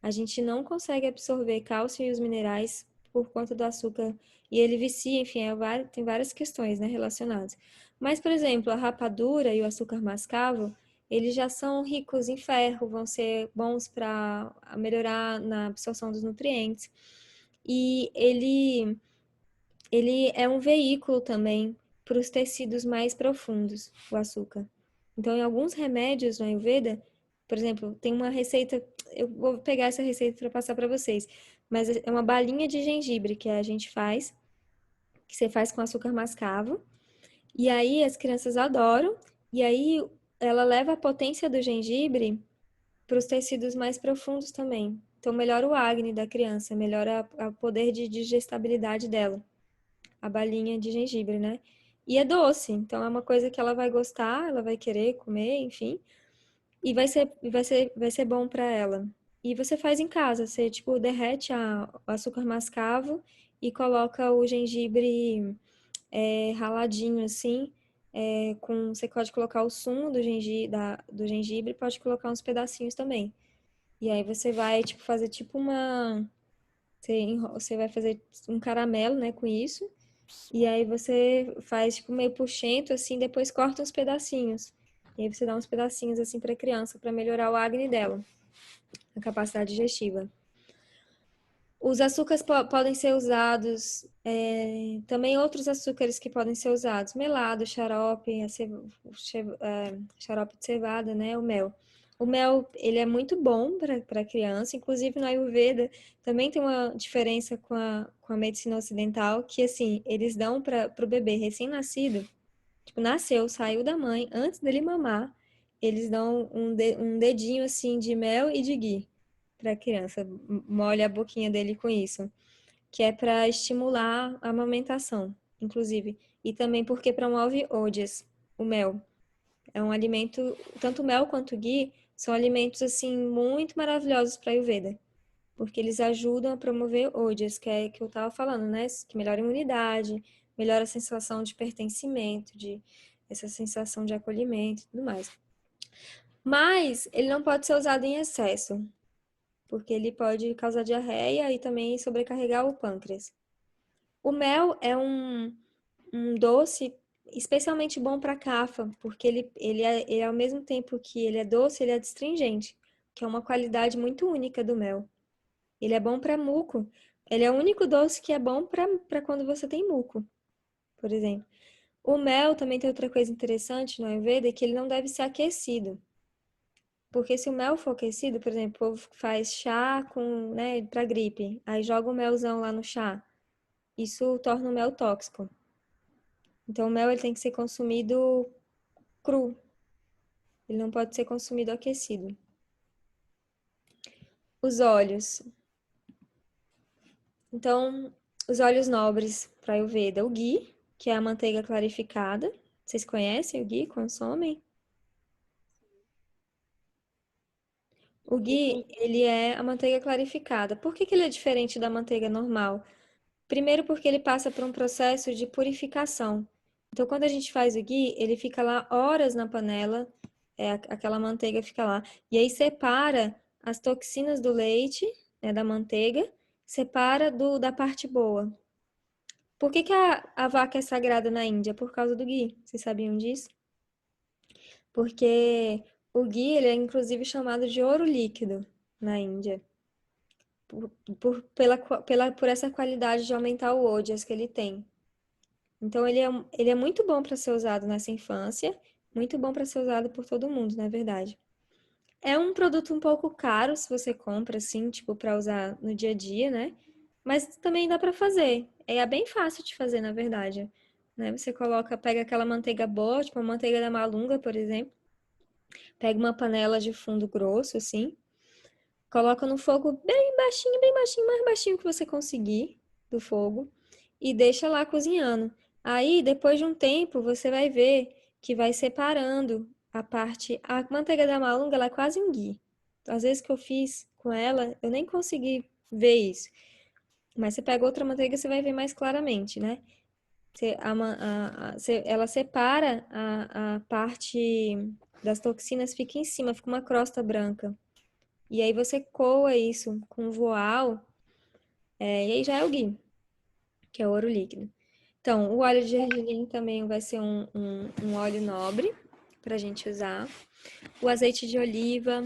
A gente não consegue absorver cálcio e os minerais por conta do açúcar e ele vicia, enfim, tem várias questões, né, relacionadas. Mas, por exemplo, a rapadura e o açúcar mascavo, eles já são ricos em ferro, vão ser bons para melhorar na absorção dos nutrientes. E ele é um veículo também para os tecidos mais profundos, o açúcar. Então, em alguns remédios no Ayurveda, por exemplo, tem uma receita, eu vou pegar essa receita para passar para vocês, mas é uma balinha de gengibre que a gente faz, que você faz com açúcar mascavo, e aí as crianças adoram, e aí ela leva a potência do gengibre para os tecidos mais profundos também. Então, melhora o acne da criança, melhora o poder de digestibilidade dela, a balinha de gengibre, né? E é doce, então é uma coisa que ela vai gostar, ela vai querer comer, enfim. E vai ser bom para ela. E você faz em casa, você tipo derrete o açúcar mascavo e coloca o gengibre raladinho assim, você pode colocar o sumo do gengibre, pode colocar uns pedacinhos também. E aí você vai tipo fazer tipo você vai fazer um caramelo, né, com isso. E aí você faz tipo meio puxento assim, depois corta uns pedacinhos. E aí você dá uns pedacinhos assim para criança para melhorar o acne dela, a capacidade digestiva. Os açúcares podem ser usados, também outros açúcares que podem ser usados, melado, xarope, xarope de cevada, né? O mel. O mel, ele é muito bom para criança, inclusive no Ayurveda também tem uma diferença com a medicina ocidental, que assim, eles dão para o bebê recém-nascido, tipo, nasceu, saiu da mãe, antes dele mamar, eles dão um dedinho assim de mel e de ghee para a criança, molha a boquinha dele com isso, que é para estimular a amamentação, inclusive, e também porque promove ojas, o mel. É um alimento, tanto o mel quanto o ghee são alimentos assim muito maravilhosos para a Ayurveda, porque eles ajudam a promover ojas, que é que eu estava falando, né? Que melhora a imunidade, melhora a sensação de pertencimento, de essa sensação de acolhimento e tudo mais. Mas ele não pode ser usado em excesso, porque ele pode causar diarreia e também sobrecarregar o pâncreas. O mel é um doce especialmente bom para cafa, porque ele ao mesmo tempo que ele é doce, ele é astringente, que é uma qualidade muito única do mel. Ele é bom para muco. Ele é o único doce que é bom para quando você tem muco, por exemplo. O mel também tem outra coisa interessante no Ayurveda, que ele não deve ser aquecido. Porque se o mel for aquecido, por exemplo, o povo faz chá com, né, para gripe, aí joga o melzão lá no chá. Isso torna o mel tóxico. Então o mel ele tem que ser consumido cru. Ele não pode ser consumido aquecido. Os óleos. Então, os óleos nobres para Ayurveda, o ghee, que é a manteiga clarificada. Vocês conhecem o ghee? Consomem? O ghee, ele é a manteiga clarificada. Por que que ele é diferente da manteiga normal? Primeiro porque ele passa por um processo de purificação. Então, quando a gente faz o ghee, ele fica lá horas na panela, aquela manteiga fica lá. E aí separa as toxinas do leite, né, da manteiga, separa da parte boa. Por que que a vaca é sagrada na Índia? Por causa do ghee. Vocês sabiam disso? Porque o ghee, ele é inclusive chamado de ouro líquido na Índia. Por essa qualidade de aumentar o ojas que ele tem. Então, ele é muito bom para ser usado nessa infância, muito bom para ser usado por todo mundo, na verdade. É um produto um pouco caro se você compra, assim, tipo, para usar no dia a dia, né? Mas também dá para fazer. É bem fácil de fazer, na verdade. Né? Você pega aquela manteiga boa, tipo a manteiga da Malunga, por exemplo. Pega uma panela de fundo grosso, assim. Coloca no fogo bem baixinho, mais baixinho que você conseguir do fogo. E deixa lá cozinhando. Aí, depois de um tempo, você vai ver que vai separando a parte. A manteiga da Malunga, ela é quase um ghee. Às vezes que eu fiz com ela, eu nem consegui ver isso. Mas você pega outra manteiga, você vai ver mais claramente, né? Ela separa a parte das toxinas, fica em cima, fica uma crosta branca. E aí você coa isso com voal, e aí já é o ghee, que é o ouro líquido. Então, o óleo de gergelim também vai ser um óleo nobre para a gente usar. O azeite de oliva,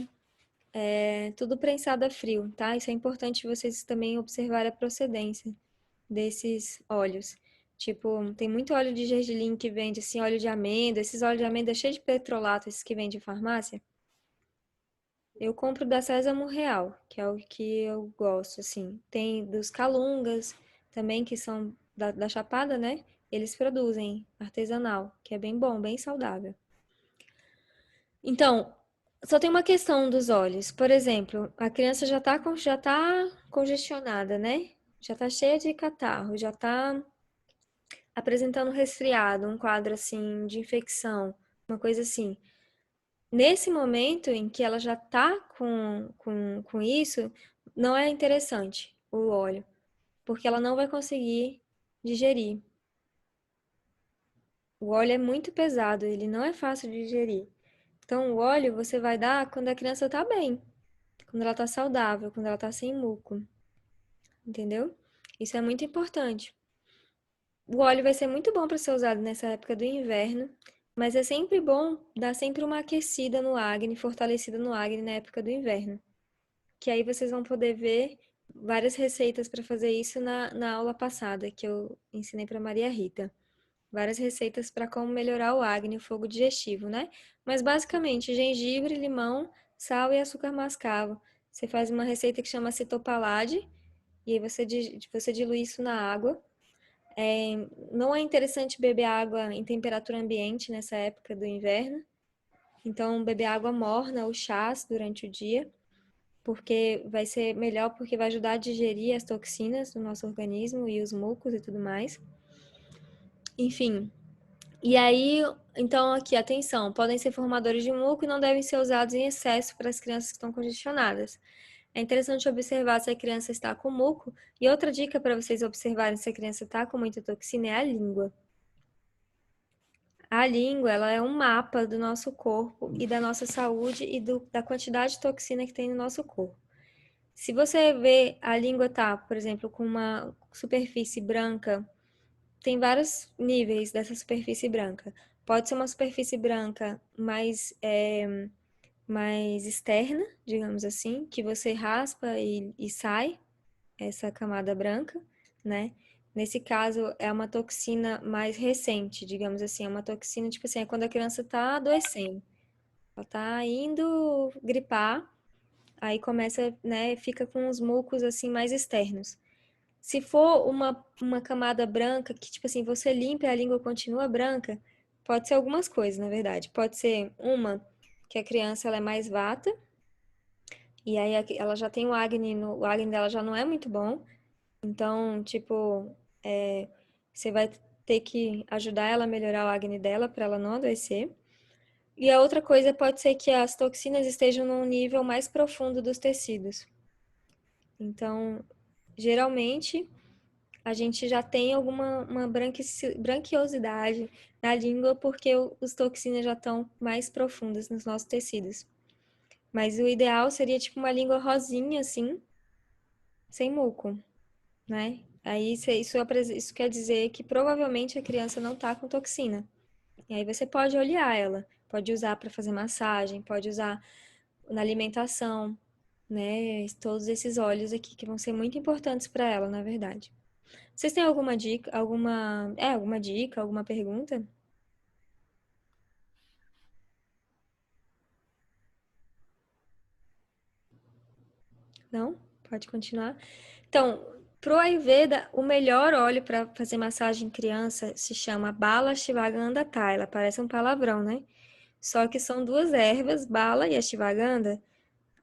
tudo prensado a frio, tá? Isso é importante vocês também observarem a procedência desses óleos. Tipo, tem muito óleo de gergelim que vende assim, óleo de amêndoa. Esses óleos de amêndoa cheios de petrolato, esses que vende em farmácia. Eu compro da Sésamo Real, que é o que eu gosto, assim. Tem dos Calungas também, que são da Chapada, né? Eles produzem artesanal, que é bem bom, bem saudável. Então, só tem uma questão dos olhos. Por exemplo, a criança já tá congestionada, né? Já tá cheia de catarro, já tá apresentando resfriado, um quadro assim de infecção, uma coisa assim. Nesse momento em que ela já tá com isso, não é interessante o óleo, porque ela não vai conseguir digerir. O óleo é muito pesado, ele não é fácil de digerir. Então, o óleo você vai dar quando a criança tá bem, quando ela tá saudável, quando ela tá sem muco. Entendeu? Isso é muito importante. O óleo vai ser muito bom para ser usado nessa época do inverno, mas é sempre bom dar sempre uma aquecida no acne, fortalecida no acne na época do inverno. Que aí vocês vão poder ver várias receitas para fazer isso na aula passada, que eu ensinei para Maria Rita. Várias receitas para como melhorar o acne, o fogo digestivo, né? Mas basicamente, gengibre, limão, sal e açúcar mascavo. Você faz uma receita que chama citopalade, e aí você dilui isso na água. Não é interessante beber água em temperatura ambiente nessa época do inverno. Então, beber água morna ou chás durante o dia, porque vai ser melhor, porque vai ajudar a digerir as toxinas do nosso organismo e os mucos e tudo mais. Enfim, e aí, então aqui, atenção, podem ser formadores de muco e não devem ser usados em excesso para as crianças que estão congestionadas. É interessante observar se a criança está com muco. E outra dica para vocês observarem se a criança está com muita toxina é a língua. A língua, ela é um mapa do nosso corpo e da nossa saúde e da quantidade de toxina que tem no nosso corpo. Se você vê a língua tá, por exemplo, com uma superfície branca, tem vários níveis dessa superfície branca. Pode ser uma superfície branca mais externa, digamos assim, que você raspa e sai essa camada branca, né? Nesse caso, é uma toxina mais recente, digamos assim. É uma toxina, tipo assim, é quando a criança tá adoecendo. Ela tá indo gripar, aí começa, né, fica com os mucos, assim, mais externos. Se for uma camada branca, que, tipo assim, você limpa e a língua continua branca, pode ser algumas coisas, na verdade. Pode ser uma, que a criança ela é mais vata, e aí ela já tem o acne dela já não é muito bom. Então, tipo, você vai ter que ajudar ela a melhorar o acne dela para ela não adoecer. E a outra coisa pode ser que as toxinas estejam num nível mais profundo dos tecidos. Então, geralmente, a gente já tem alguma uma branquiosidade na língua porque os toxinas já estão mais profundas nos nossos tecidos. Mas o ideal seria tipo uma língua rosinha, assim, sem muco, né? Aí isso quer dizer que provavelmente a criança não tá com toxina. E aí você pode olhar ela, pode usar para fazer massagem, pode usar na alimentação, né? Todos esses óleos aqui que vão ser muito importantes para ela, na verdade. Vocês têm alguma dica, alguma pergunta? Não? Pode continuar. Então, pro Ayurveda, o melhor óleo para fazer massagem em criança se chama Bala Shivagandha Thaila. Parece um palavrão, né? Só que são duas ervas, Bala e Ashwagandha.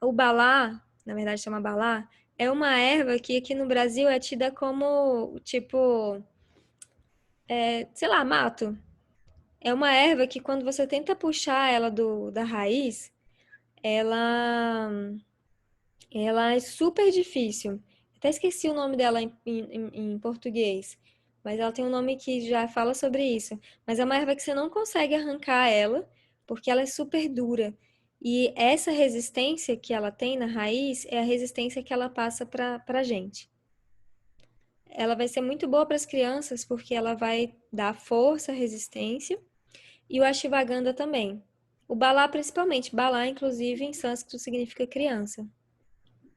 O Balá, na verdade chama Balá, é uma erva que aqui no Brasil é tida como, tipo, sei lá, mato. É uma erva que quando você tenta puxar ela da raiz, ela ela é super difícil. Até esqueci o nome dela em português, mas ela tem um nome que já fala sobre isso. Mas é uma erva que você não consegue arrancar ela, porque ela é super dura. E essa resistência que ela tem na raiz é a resistência que ela passa para a gente. Ela vai ser muito boa para as crianças, porque ela vai dar força, resistência, e o Ashwagandha também. O Balá principalmente. Balá, inclusive, em sânscrito significa criança.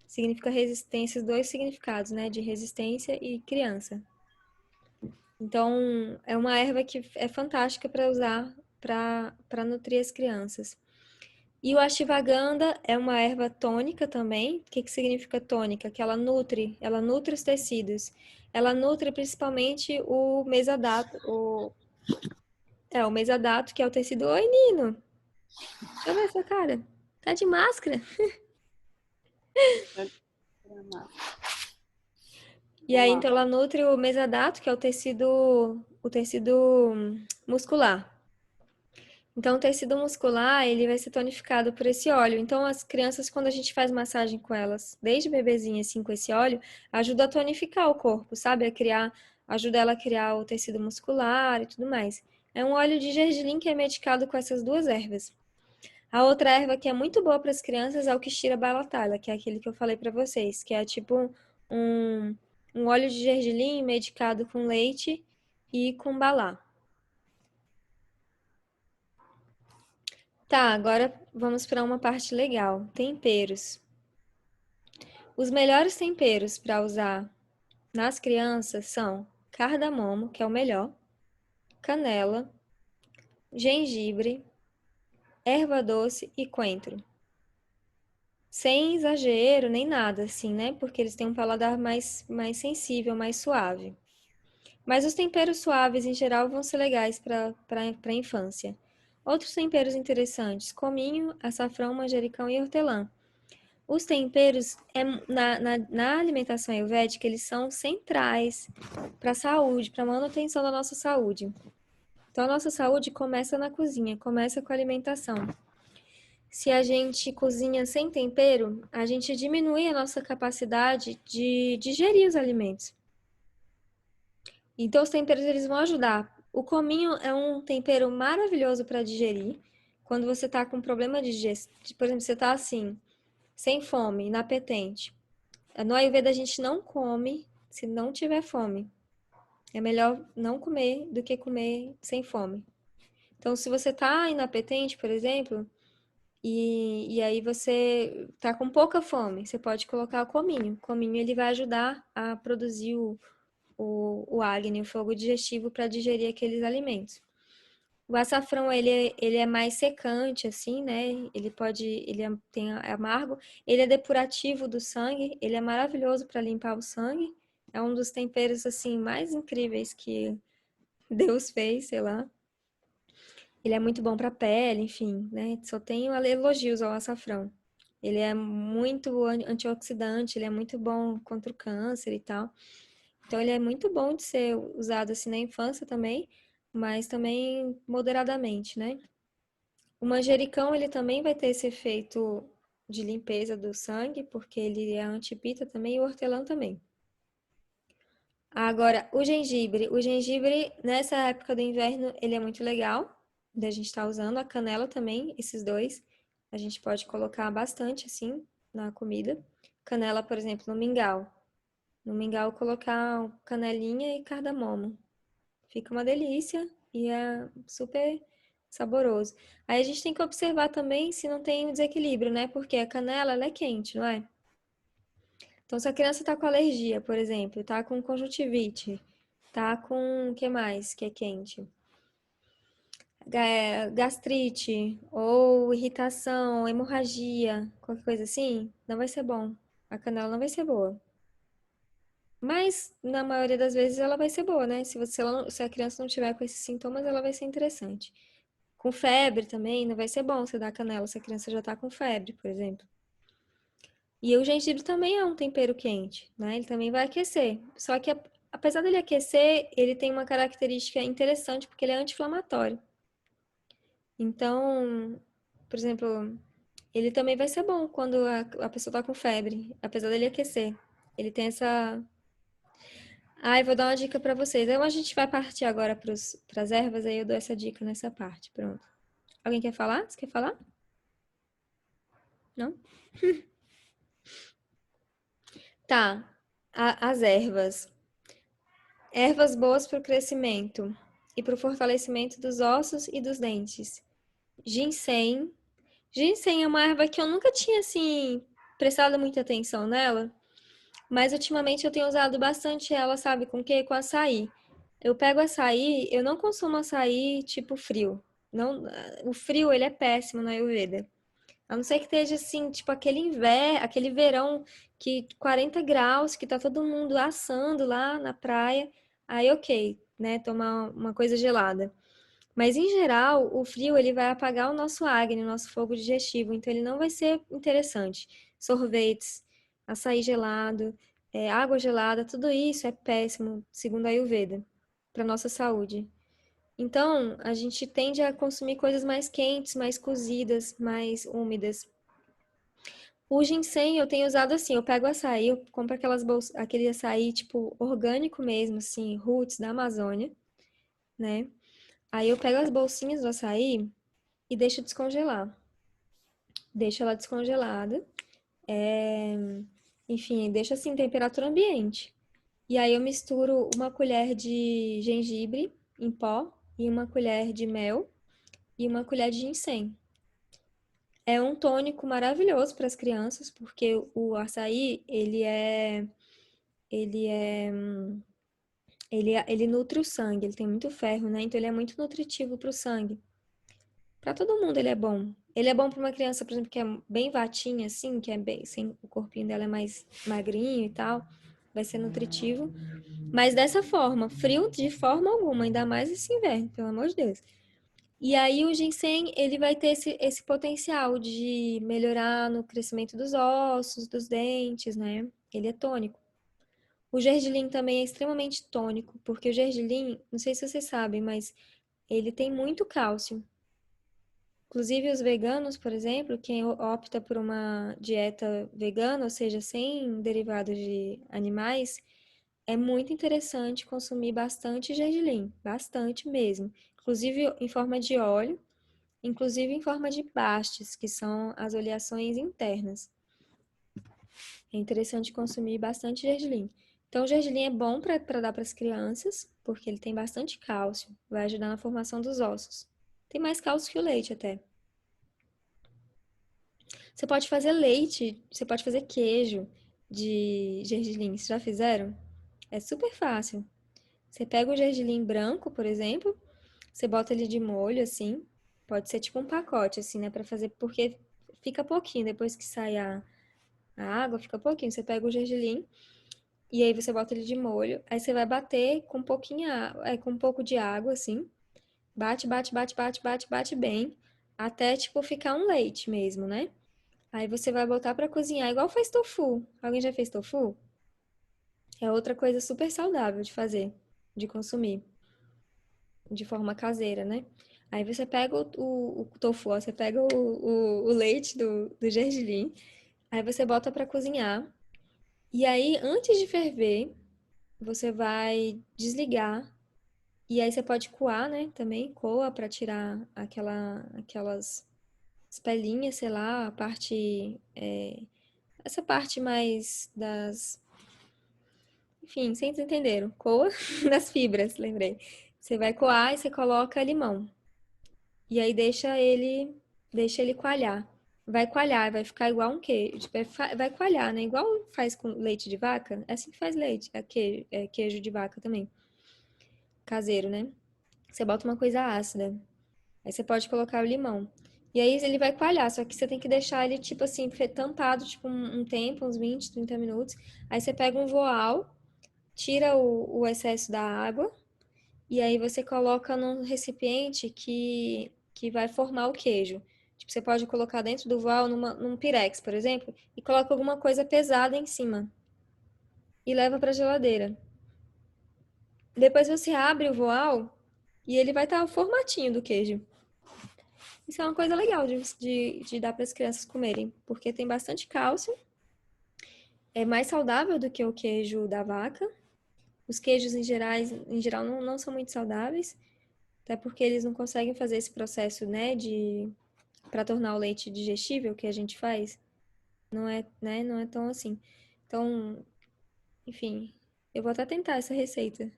Significa resistência, os dois significados, né? De resistência e criança. Então, é uma erva que é fantástica para usar para nutrir as crianças. E o Ashwagandha é uma erva tônica também. O que que significa tônica? Que ela nutre os tecidos. Ela nutre principalmente o mesadato, o mesadato, que é o tecido. Oi, Nino! Deixa eu ver essa cara. Tá de máscara? E aí, então, ela nutre o mesadato, que é o tecido muscular. Então, o tecido muscular, ele vai ser tonificado por esse óleo. Então, as crianças, quando a gente faz massagem com elas, desde bebezinha, assim, com esse óleo, ajuda a tonificar o corpo, sabe? Ajuda ela a criar o tecido muscular e tudo mais. É um óleo de gergelim que é medicado com essas duas ervas. A outra erva que é muito boa para as crianças é o Kishira balatala, que é aquele que eu falei para vocês, que é tipo um, um óleo de gergelim medicado com leite e com balá. Tá, agora vamos para uma parte legal, temperos. Os melhores temperos para usar nas crianças são cardamomo, que é o melhor, canela, gengibre, erva doce e coentro. Sem exagero nem nada, assim, né? Porque eles têm um paladar mais sensível, mais suave. Mas os temperos suaves, em geral, vão ser legais para a infância. Outros temperos interessantes: cominho, açafrão, manjericão e hortelã. Os temperos, na alimentação ayurvédica, eles são centrais para a saúde, para a manutenção da nossa saúde. Então, a nossa saúde começa na cozinha, começa com a alimentação. Se a gente cozinha sem tempero, a gente diminui a nossa capacidade de digerir os alimentos. Então, os temperos eles vão ajudar. O cominho é um tempero maravilhoso para digerir. Quando você está com problema de digestão, por exemplo, você está assim, sem fome, inapetente. No Ayurveda a gente não come se não tiver fome. É melhor não comer do que comer sem fome. Então, se você está inapetente, por exemplo, e aí você está com pouca fome, você pode colocar o cominho. O cominho ele vai ajudar a produzir o Agni, o fogo digestivo, para digerir aqueles alimentos. O açafrão, ele é mais secante, assim, né? É amargo. Ele é depurativo do sangue, ele é maravilhoso para limpar o sangue. É um dos temperos, assim, mais incríveis que Deus fez, sei lá. Ele é muito bom para pele, enfim, né? Só tenho elogios ao açafrão. Ele é muito antioxidante, ele é muito bom contra o câncer e tal. Então, ele é muito bom de ser usado assim na infância também, mas também moderadamente, né? O manjericão, ele também vai ter esse efeito de limpeza do sangue, porque ele é antipita também, e o hortelã também. Agora, o gengibre, nessa época do inverno, ele é muito legal, da gente estar usando. A canela também, esses dois, a gente pode colocar bastante, assim, na comida. Canela, por exemplo, no mingau. No mingau, colocar canelinha e cardamomo. Fica uma delícia e é super saboroso. Aí a gente tem que observar também se não tem um desequilíbrio, né? Porque a canela, ela é quente, não é? Então, se a criança tá com alergia, por exemplo, tá com conjuntivite, tá com o que mais que é quente? Gastrite, ou irritação, hemorragia, qualquer coisa assim, não vai ser bom. A canela não vai ser boa. Mas, na maioria das vezes, ela vai ser boa, né? Se a criança não tiver com esses sintomas, ela vai ser interessante. Com febre também, não vai ser bom você dar canela se a criança já tá com febre, por exemplo. E o gengibre também é um tempero quente, né? Ele também vai aquecer. Só que, apesar dele aquecer, ele tem uma característica interessante, porque ele é anti-inflamatório. Então, por exemplo, ele também vai ser bom quando a pessoa tá com febre, apesar dele aquecer. Ele tem essa. Ah, eu vou dar uma dica pra vocês. Então a gente vai partir agora pras ervas, aí eu dou essa dica nessa parte. Pronto. Alguém quer falar? Você quer falar? Não? Tá. As ervas. Ervas boas para o crescimento e para o fortalecimento dos ossos e dos dentes. Ginseng. Ginseng é uma erva que eu nunca tinha, assim, prestado muita atenção nela, mas ultimamente eu tenho usado bastante ela, sabe, com o quê? Com açaí. Eu pego açaí, eu não consumo açaí tipo frio. Não, o frio, ele é péssimo na Ayurveda. A não ser que esteja assim, tipo aquele verão que 40 graus, que tá todo mundo assando lá na praia. Aí, ok, né? Tomar uma coisa gelada. Mas em geral, o frio ele vai apagar o nosso Agni, o nosso fogo digestivo, então ele não vai ser interessante. Sorvetes, açaí gelado, água gelada, tudo isso é péssimo, segundo a Ayurveda, para nossa saúde. Então, a gente tende a consumir coisas mais quentes, mais cozidas, mais úmidas. O ginseng eu tenho usado assim, eu pego açaí, eu compro aquele açaí tipo orgânico mesmo, assim, roots da Amazônia, né? Aí eu pego as bolsinhas do açaí e deixo descongelar. Deixo ela descongelada. Enfim, deixo assim, temperatura ambiente. E aí eu misturo uma colher de gengibre em pó e uma colher de mel e uma colher de ginseng. É um tônico maravilhoso para as crianças, porque o açaí, ele é, ele nutre o sangue, ele tem muito ferro, né? Então ele é muito nutritivo para o sangue. Para todo mundo ele é bom. Ele é bom para uma criança, por exemplo, que é bem vatinha, assim, que é bem, assim, o corpinho dela é mais magrinho e tal, vai ser nutritivo. Mas dessa forma, frio de forma alguma, ainda mais esse inverno, pelo amor de Deus. E aí o ginseng, ele vai ter esse potencial de melhorar no crescimento dos ossos, dos dentes, né? Ele é tônico. O gergelim também é extremamente tônico, porque o gergelim, não sei se vocês sabem, mas ele tem muito cálcio. Inclusive os veganos, por exemplo, quem opta por uma dieta vegana, ou seja, sem derivados de animais, é muito interessante consumir bastante gergelim, bastante mesmo. Inclusive em forma de óleo, inclusive em forma de bastes, que são as oleações internas. É interessante consumir bastante gergelim. Então, o gergelim é bom para dar para as crianças, porque ele tem bastante cálcio, vai ajudar na formação dos ossos. Tem mais cálcio que o leite até. Você pode fazer leite, você pode fazer queijo de gergelim. Vocês já fizeram? É super fácil. Você pega o gergelim branco, por exemplo, você bota ele de molho, assim. Pode ser tipo um pacote, assim, né? Pra fazer, porque fica pouquinho. Depois que sai a água, fica pouquinho. Você pega o gergelim e aí você bota ele de molho. Aí você vai bater com um pouquinho, com um pouco de água, assim. Bate, bate, bate, bate, bate, bate bem. Até, tipo, ficar um leite mesmo, né? Aí você vai botar pra cozinhar, igual faz tofu. Alguém já fez tofu? É outra coisa super saudável de fazer, de consumir, de forma caseira, né? Aí você pega o tofu, ó, você pega o leite do gergelim, aí você bota pra cozinhar. E aí, antes de ferver, você vai desligar. E aí você pode coar, né? Também coa pra tirar aquelas pelinhas, sei lá, a parte, essa parte mais das, enfim, vocês entenderam. Coa das fibras, lembrei. Você vai coar e você coloca limão. E aí deixa ele coalhar. Vai coalhar, vai ficar igual um queijo. Tipo, vai coalhar, né? Igual faz com leite de vaca. É assim que faz leite. É queijo de vaca também. Caseiro, né? Você bota uma coisa ácida. Aí você pode colocar o limão. E aí ele vai coalhar, só que você tem que deixar ele, tipo assim, tampado, tipo, um tempo, uns 20, 30 minutos. Aí você pega um voal, tira o excesso da água, e aí você coloca num recipiente que vai formar o queijo. Tipo, você pode colocar dentro do voal num pirex, por exemplo, e coloca alguma coisa pesada em cima e leva para geladeira. Depois você abre o voal e ele vai estar o formatinho do queijo. Isso é uma coisa legal de dar para as crianças comerem, porque tem bastante cálcio, é mais saudável do que o queijo da vaca. Os queijos em geral não são muito saudáveis, até porque eles não conseguem fazer esse processo, né, para tornar o leite digestível que a gente faz. Não é, né, não é tão assim. Então, enfim, eu vou até tentar essa receita.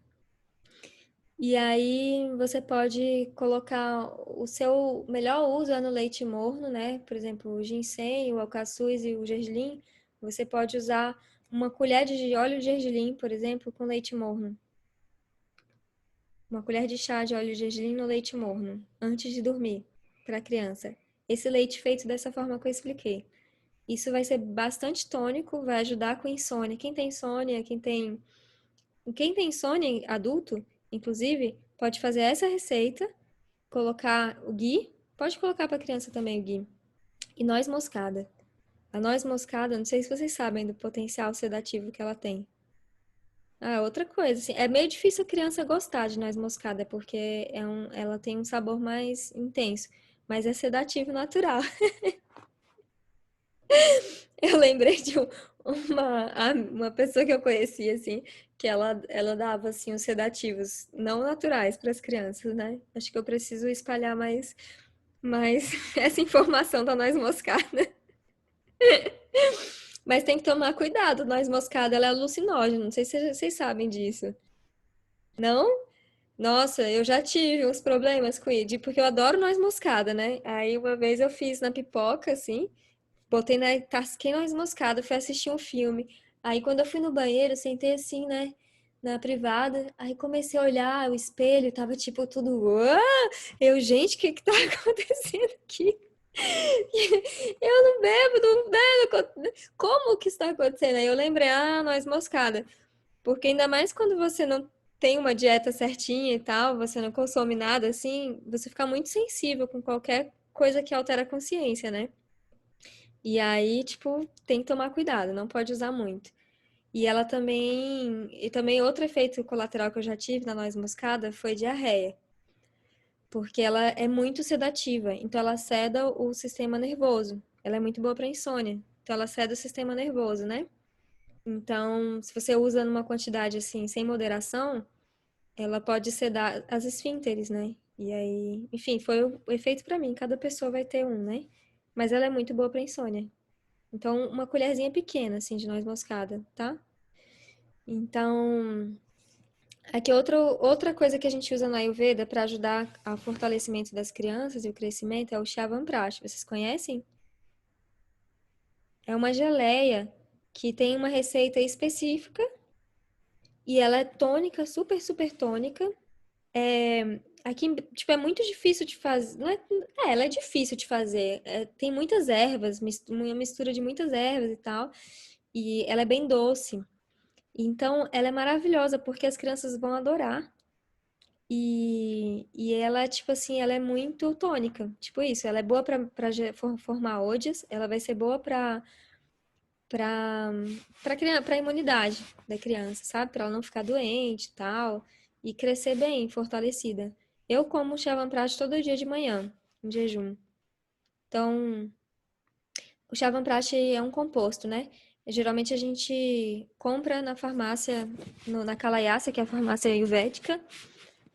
E aí você pode colocar o seu melhor uso é no leite morno, né? Por exemplo, o ginseng, o alcaçuz e o gergelim. Você pode usar uma colher de óleo de gergelim, por exemplo, com leite morno. Uma colher de chá de óleo de gergelim no leite morno, antes de dormir, para a criança. Esse leite feito dessa forma que eu expliquei. Isso vai ser bastante tônico, vai ajudar com insônia. Quem tem insônia, quem tem insônia adulto, inclusive, pode fazer essa receita, colocar o ghee, pode colocar para a criança também o ghee, e noz moscada. A noz moscada, não sei se vocês sabem do potencial sedativo que ela tem. Ah, outra coisa, assim, é meio difícil a criança gostar de noz moscada, porque ela tem um sabor mais intenso, mas é sedativo natural. Eu lembrei de uma pessoa que eu conheci, assim, que ela dava, assim, os sedativos não naturais para as crianças, né? Acho que eu preciso espalhar mais essa informação da noz moscada. Mas tem que tomar cuidado, noz moscada, ela é alucinógena, não sei se vocês sabem disso. Não? Nossa, eu já tive uns problemas com isso, porque eu adoro noz moscada, né? Aí uma vez eu fiz na pipoca, assim, botei tasquei noz moscada, fui assistir um filme. Aí quando eu fui no banheiro, sentei assim, né, na privada, aí comecei a olhar o espelho, tava tipo tudo, eu, gente, o que que tá acontecendo aqui? Eu não bebo, não bebo, como que está acontecendo? Aí eu lembrei, noz moscada. Porque ainda mais quando você não tem uma dieta certinha e tal, você não consome nada assim, você fica muito sensível com qualquer coisa que altera a consciência, né? E aí, tipo, tem que tomar cuidado, não pode usar muito. E também outro efeito colateral que eu já tive na noz moscada foi diarreia, porque ela é muito sedativa, então ela seda o sistema nervoso. Ela é muito boa para insônia, então ela ceda o sistema nervoso, né? Então, se você usa numa quantidade assim, sem moderação, ela pode sedar as esfínteres, né? E aí, enfim, foi o efeito pra mim. Cada pessoa vai ter um, né? Mas ela é muito boa pra insônia. Então, uma colherzinha pequena, assim, de noz moscada, tá? Então, aqui outra coisa que a gente usa na Ayurveda para ajudar ao fortalecimento das crianças e o crescimento é o Chyavanprash. Vocês conhecem? É uma geleia que tem uma receita específica e ela é tônica, super, super tônica. Aqui, tipo, é muito difícil de fazer. Não ela é difícil de fazer. Tem muitas ervas, uma mistura de muitas ervas e tal. E ela é bem doce. Então, ela é maravilhosa porque as crianças vão adorar. E ela, tipo assim, ela é muito tônica. Tipo isso, ela é boa pra formar OJAs, ela vai ser boa pra, pra imunidade da criança, sabe? Pra ela não ficar doente e tal. E crescer bem, fortalecida. Eu como Chyavanprash todo dia de manhã, em jejum. Então, o Chyavanprash é um composto, né? Geralmente a gente compra na farmácia, na Kalayasa, que é a farmácia ayurvédica.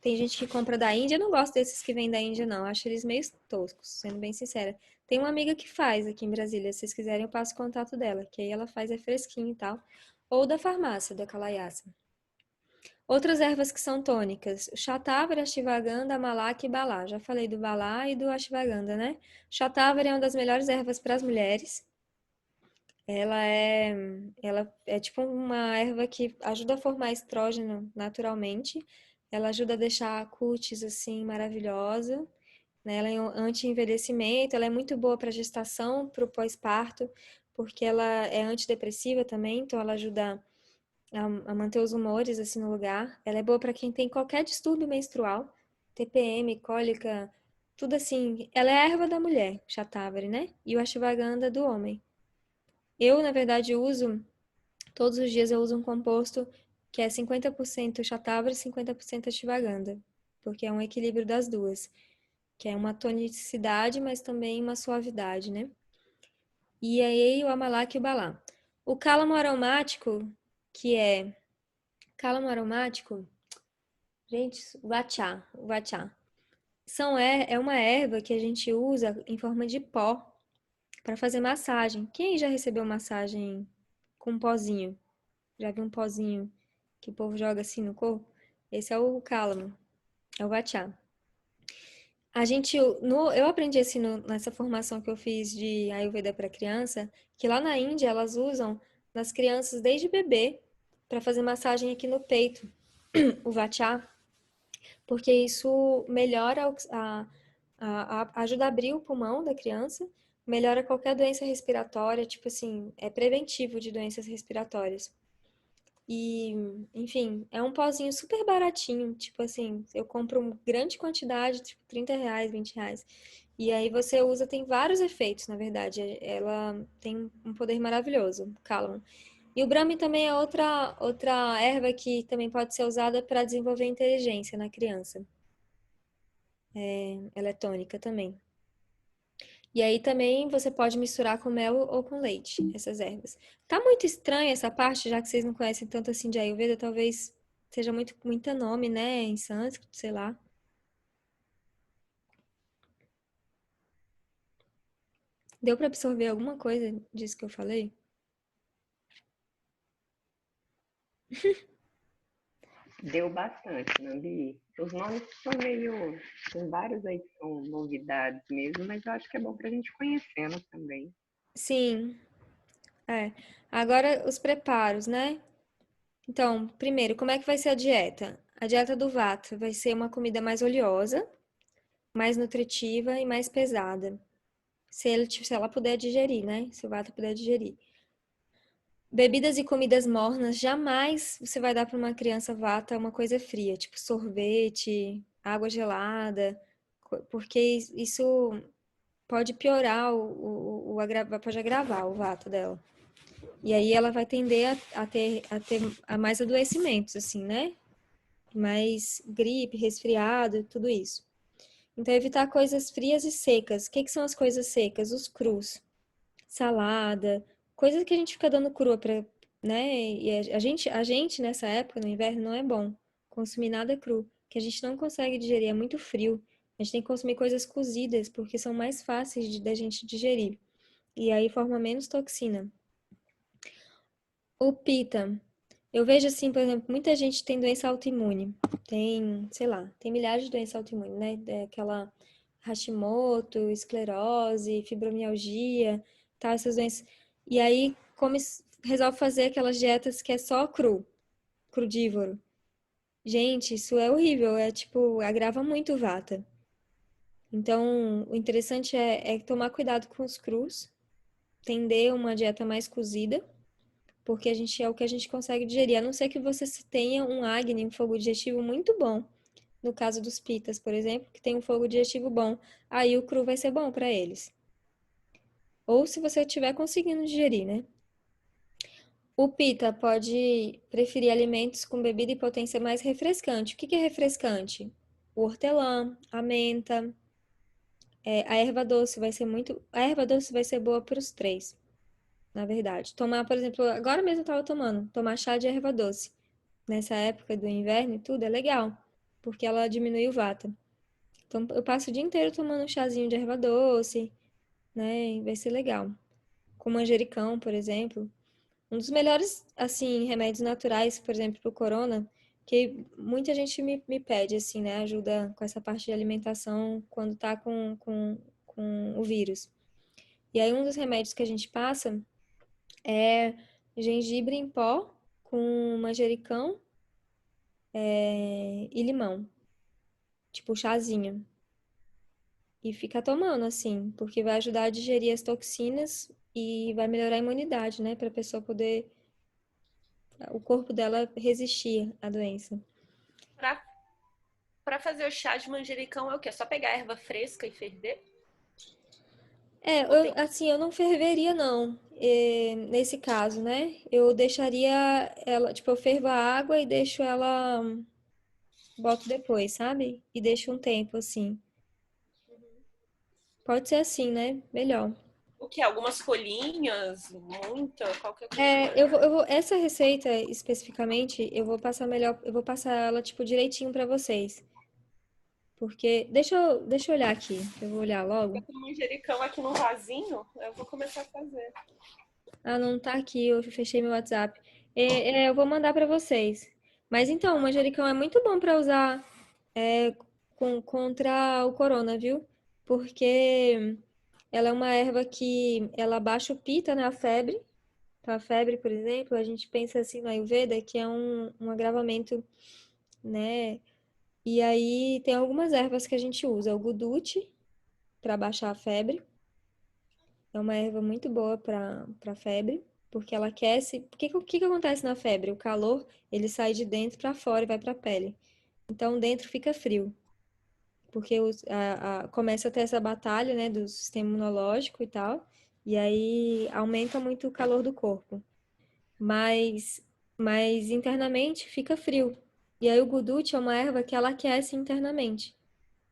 Tem gente que compra da Índia. Eu não gosto desses que vêm da Índia, não. Acho eles meio toscos, sendo bem sincera. Tem uma amiga que faz aqui em Brasília. Se vocês quiserem, eu passo o contato dela, que aí ela faz, é fresquinho e tal. Ou da farmácia, da Kalayasa. Outras ervas que são tônicas: o Shatavari, Ashwagandha, Amalak e Balá. Já falei do Balá e do Ashwagandha, né? Shatavari é uma das melhores ervas para as mulheres. Ela é, ela é tipo uma erva que ajuda a formar estrógeno naturalmente. Ela ajuda a deixar a cutis assim maravilhosa, né? Ela é um anti-envelhecimento, ela é muito boa para gestação, para o pós-parto, porque ela é antidepressiva também, então ela ajuda a manter os humores assim no lugar. Ela é boa para quem tem qualquer distúrbio menstrual, TPM, cólica, tudo assim. Ela é a erva da mulher, Shatavari, né? E o Ashwagandha do homem. Eu, na verdade, uso, todos os dias eu uso um composto que é 50% Shatavari e 50% Ashwagandha, porque é um equilíbrio das duas, que é uma tonicidade, mas também uma suavidade, né? E aí o Amalak e o Balá. O cálamo aromático, que é cálamo aromático, gente, o vatá. É uma erva que a gente usa em forma de pó para fazer massagem. Quem já recebeu massagem com um pozinho? Já viu um pozinho que o povo joga assim no corpo? Esse é o cálamo, é o vatá. Eu aprendi assim nessa formação que eu fiz de Ayurveda para criança, que lá na Índia elas usam nas crianças desde bebê para fazer massagem aqui no peito, o vatá, porque isso melhora ajuda a abrir o pulmão da criança, melhora qualquer doença respiratória, tipo assim, é preventivo de doenças respiratórias. E, enfim, é um pozinho super baratinho, tipo assim, eu compro uma grande quantidade, tipo R$ 30, R$ 20. E aí você usa, tem vários efeitos, na verdade. Ela tem um poder maravilhoso, Calum. E o Brahmi também é outra erva que também pode ser usada para desenvolver inteligência na criança. Ela é tônica também. E aí também você pode misturar com mel ou com leite, essas ervas. Tá muito estranha essa parte, já que vocês não conhecem tanto assim de Ayurveda, talvez seja muito nome, né, em sânscrito, sei lá. Deu para absorver alguma coisa disso que eu falei? Deu bastante, Nambi. Os nomes são meio. Tem vários aí que são novidades mesmo, mas eu acho que é bom pra gente conhecendo também. Sim, é. Agora os preparos, né? Então, primeiro, como é que vai ser a dieta? A dieta do Vata vai ser uma comida mais oleosa, mais nutritiva e mais pesada. Se ela puder digerir, né? Se o Vata puder digerir. Bebidas e comidas mornas, jamais você vai dar para uma criança Vata uma coisa fria, tipo sorvete, água gelada, porque isso pode piorar pode agravar o Vata dela. E aí ela vai tender a ter mais adoecimentos, assim, né? Mais gripe, resfriado, tudo isso. Então, evitar coisas frias e secas. O que que são as coisas secas? Os crus. Salada, coisas que a gente fica dando crua para, né? E a gente nessa época, no inverno, não é bom consumir nada cru, que a gente não consegue digerir, é muito frio. A gente tem que consumir coisas cozidas, porque são mais fáceis da gente digerir. E aí forma menos toxina. O pita. Eu vejo assim, por exemplo, muita gente tem doença autoimune. Tem, sei lá, tem milhares de doenças autoimunes, né? Aquela Hashimoto, esclerose, fibromialgia, tal, essas doenças. E aí resolve fazer aquelas dietas que é só crudívoro. Gente, isso é horrível, é tipo, agrava muito o vata. Então, o interessante é tomar cuidado com os crus, tender uma dieta mais cozida, porque a gente é o que a gente consegue digerir, a não ser que você tenha um Agni, um fogo digestivo muito bom. No caso dos pitas, por exemplo, que tem um fogo digestivo bom, aí o cru vai ser bom para eles. Ou se você estiver conseguindo digerir, né? O pita pode preferir alimentos com bebida e potência mais refrescante. O que que é refrescante? O hortelã, a menta, a erva doce vai ser muito. A erva doce vai ser boa para os três, na verdade. Tomar, por exemplo, agora mesmo eu estava tomar chá de erva doce. Nessa época do inverno e tudo, é legal, porque ela diminui o vata. Então, eu passo o dia inteiro tomando um chazinho de erva doce, né? E vai ser legal. Com manjericão, por exemplo. Um dos melhores, assim, remédios naturais, por exemplo, para o corona, que muita gente me pede, assim, né? Ajuda com essa parte de alimentação quando tá com o vírus. E aí, um dos remédios que a gente passa é gengibre em pó com manjericão, e limão, tipo chazinho. E fica tomando, assim, porque vai ajudar a digerir as toxinas e vai melhorar a imunidade, né? Para a pessoa poder, o corpo dela resistir à doença. Pra, pra fazer o chá de manjericão é o quê? É só pegar a erva fresca e ferver? Ou tem... Assim, eu não ferveria, não, nesse caso, né? Eu deixaria ela, tipo, eu fervo a água e deixo ela, boto depois, sabe? E deixo um tempo, assim. Pode ser assim, né? Melhor. O que? Algumas folhinhas? Muita? Qualquer coisa? Essa receita especificamente, eu vou passar ela, tipo, direitinho pra vocês. Porque, deixa eu olhar aqui, eu vou olhar logo. Eu tenho manjericão aqui num vasinho, eu vou começar a fazer. Ah, não tá aqui, eu fechei meu WhatsApp. Eu vou mandar pra vocês. Mas então, o manjericão é muito bom pra usar contra o corona, viu? Porque ela é uma erva que ela baixa o pita, né, a febre. Então, a febre, por exemplo, a gente pensa assim no Ayurveda, que é um agravamento, né? E aí tem algumas ervas que a gente usa. O guduti, para baixar a febre. É uma erva muito boa para febre, porque ela aquece. O que que acontece na febre? O calor, ele sai de dentro para fora e vai para a pele. Então, dentro fica frio, porque começa a ter essa batalha, né, do sistema imunológico e tal, e aí aumenta muito o calor do corpo. Mas, mas internamente fica frio. E aí o guduti é uma erva que ela aquece internamente.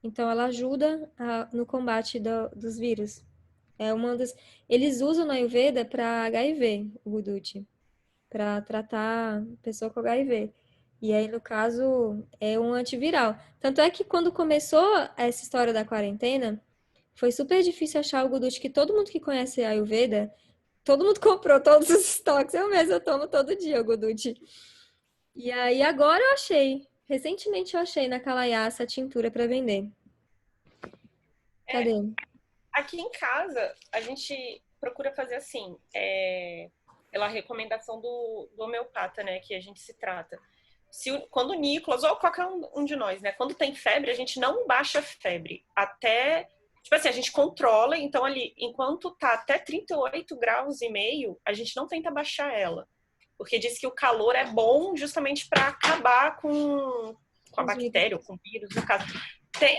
Então ela ajuda no combate dos vírus. É uma das, eles usam na Ayurveda para HIV, o guduti, para tratar pessoa com HIV. E aí, no caso, é um antiviral. Tanto é que quando começou essa história da quarentena, foi super difícil achar o guduti, que todo mundo que conhece a Ayurveda, todo mundo comprou todos os estoques. Eu mesma tomo todo dia o guduti. E aí agora eu achei. Recentemente eu achei na Calaiá a tintura para vender. É, Cadê? aqui em casa, a gente procura fazer assim, pela recomendação do homeopata, né, que a gente se trata. Quando o Nicolas, ou qualquer um de nós, né, quando tem febre, a gente não baixa a febre até. Tipo assim, a gente controla, então ali, enquanto tá até 38 graus e meio, a gente não tenta baixar ela. Porque diz que o calor é bom justamente para acabar com a Os micro- bactéria, ou com o vírus, no caso. Tem,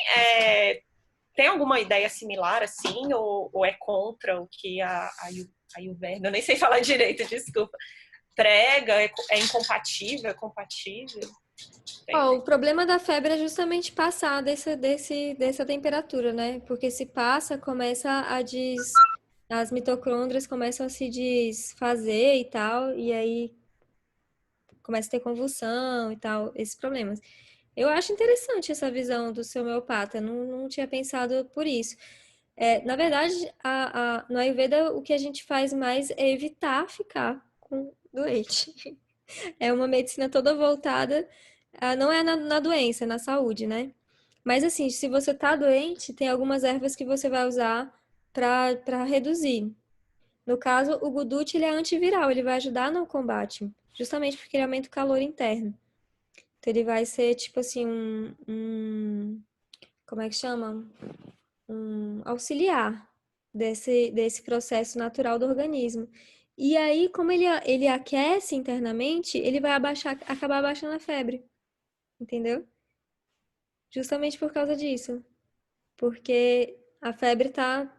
tem alguma ideia similar, assim, ou é contra o que a Ayurveda, eu nem sei falar direito, desculpa, prega? É incompatível? É compatível? Ó, o problema da febre é justamente passar dessa temperatura, né? Porque se passa, as mitocôndrias começam a se desfazer e tal, e aí começa a ter convulsão e tal, esses problemas. Eu acho interessante essa visão do seu homeopata, não tinha pensado por isso. Na verdade, no Ayurveda, o que a gente faz mais é evitar ficar com doente. É uma medicina toda voltada, não é na doença, é na saúde, né? Mas assim, se você tá doente, tem algumas ervas que você vai usar para reduzir. No caso, o Gudut, ele é antiviral, ele vai ajudar no combate, justamente porque ele aumenta o calor interno. Então, ele vai ser tipo assim, como é que chama? Um auxiliar desse processo natural do organismo. E aí, como ele aquece internamente, ele vai acabar abaixando a febre, entendeu? Justamente por causa disso. Porque a febre tá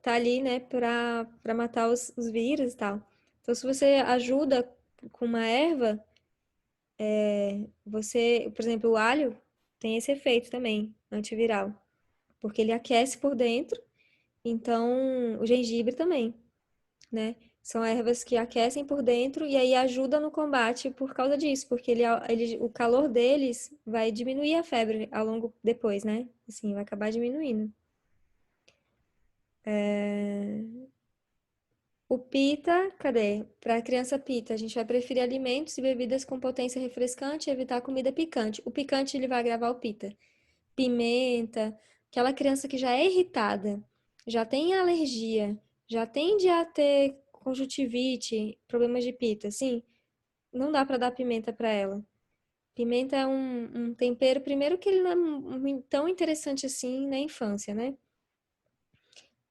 ali, né, para matar os vírus e tal. Então, se você ajuda com uma erva, por exemplo, o alho tem esse efeito também, antiviral, porque ele aquece por dentro, então o gengibre também, né? São ervas que aquecem por dentro e aí ajudam no combate por causa disso, porque o calor deles vai diminuir a febre ao longo depois, né? Assim, vai acabar diminuindo. O pita, cadê? Para a criança pita, a gente vai preferir alimentos e bebidas com potência refrescante e evitar comida picante. O picante ele vai agravar o pita. Pimenta, aquela criança que já é irritada, já tem alergia, já tende a ter conjuntivite, problemas de pita, assim, não dá para dar pimenta para ela. Pimenta é um tempero, primeiro que ele não é tão interessante assim na infância, né?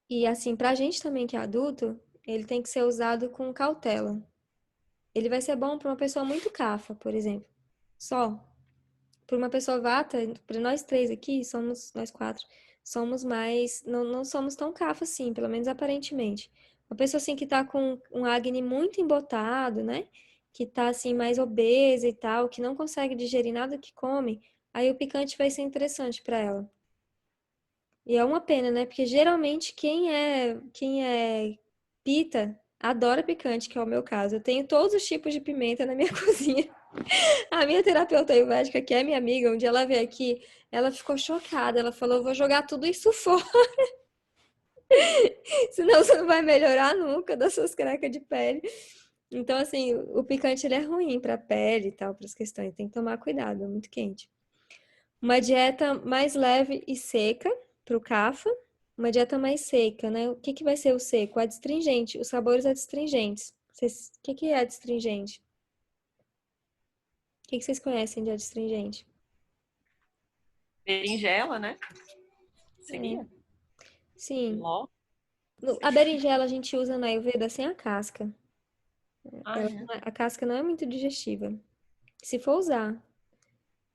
E assim, pra gente também que é adulto, ele tem que ser usado com cautela. Ele vai ser bom para uma pessoa muito cafa, por exemplo. Só. Para uma pessoa vata, para nós três aqui, nós quatro, somos mais, não somos tão cafa assim, pelo menos aparentemente. Uma pessoa assim que tá com um acne muito embotado, né? Que tá assim mais obesa e tal, que não consegue digerir nada que come, aí o picante vai ser interessante para ela. E é uma pena, né? Porque geralmente quem é pita adora picante, que é o meu caso. Eu tenho todos os tipos de pimenta na minha cozinha. A minha terapeuta ayurvédica, que é minha amiga, um dia ela veio aqui, ela ficou chocada. Ela falou: "Eu vou jogar tudo isso fora, senão você não vai melhorar nunca das suas crecas de pele." Então, assim, o picante ele é ruim para a pele e tal, para as questões. Tem que tomar cuidado, é muito quente. Uma dieta mais leve e seca para o CAFA. Uma dieta mais seca, né? O que que vai ser o seco? O adstringente, os sabores adstringentes. O que que é adstringente? O que que vocês conhecem de adstringente? Berinjela, né? É, Seria? sim. Ló? A berinjela a gente usa na Ayurveda sem a casca. Ah, é. A casca não é muito digestiva. Se for usar.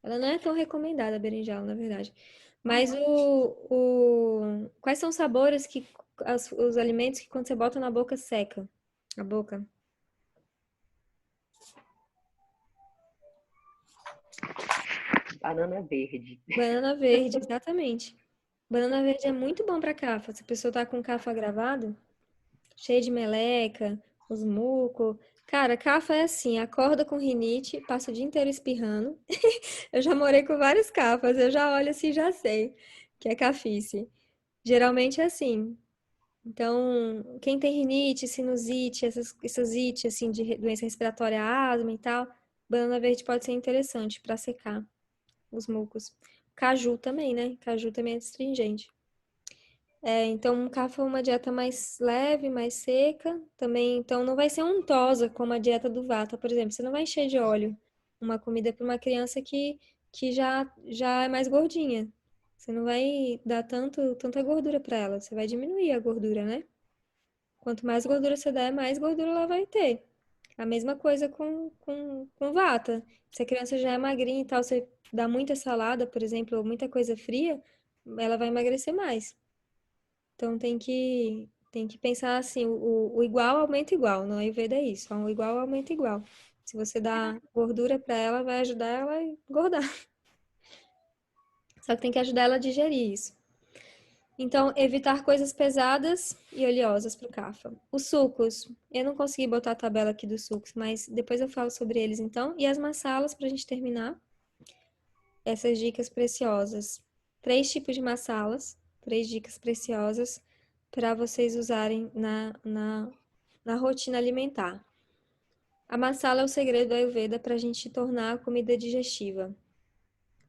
Ela não é tão recomendada, a berinjela, na verdade. Mas quais são os sabores os alimentos que quando você bota na boca seca? A boca. Banana verde. Banana verde, exatamente. Banana verde é muito bom para cafa. Se a pessoa tá com cafa agravado, cheio de meleca, os mucos. Cara, cafa é assim, acorda com rinite, passa o dia inteiro espirrando. Eu já morei com vários cafas, eu já olho assim e já sei que é cafice. Geralmente é assim. Então, quem tem rinite, sinusite, essas it, assim, de doença respiratória, asma e tal, Banana verde pode ser interessante para secar os mucos. Caju também, né? Caju também é astringente. Então, kapha é uma dieta mais leve, mais seca. Também, então, não vai ser untosa como a dieta do Vata, por exemplo. Você não vai encher de óleo uma comida para uma criança que já é mais gordinha. Você não vai dar tanta gordura para ela. Você vai diminuir a gordura, né? Quanto mais gordura você der, mais gordura ela vai ter. A mesma coisa com Vata. Se a criança já é magrinha e tal, você dá muita salada, por exemplo, ou muita coisa fria, ela vai emagrecer mais. Então tem que pensar assim, o igual aumenta igual, no Ayurveda é isso, o igual aumenta igual. Se você dá gordura para ela, vai ajudar ela a engordar. Só que tem que ajudar ela a digerir isso. Então, evitar coisas pesadas e oleosas para o Kapha. Os sucos, eu não consegui botar a tabela aqui dos sucos, mas depois eu falo sobre eles então. E as massalas, para a gente terminar. Essas dicas preciosas. 3 tipos de massalas, 3 dicas preciosas para vocês usarem na rotina alimentar. A masala é o segredo do Ayurveda para a gente tornar a comida digestiva,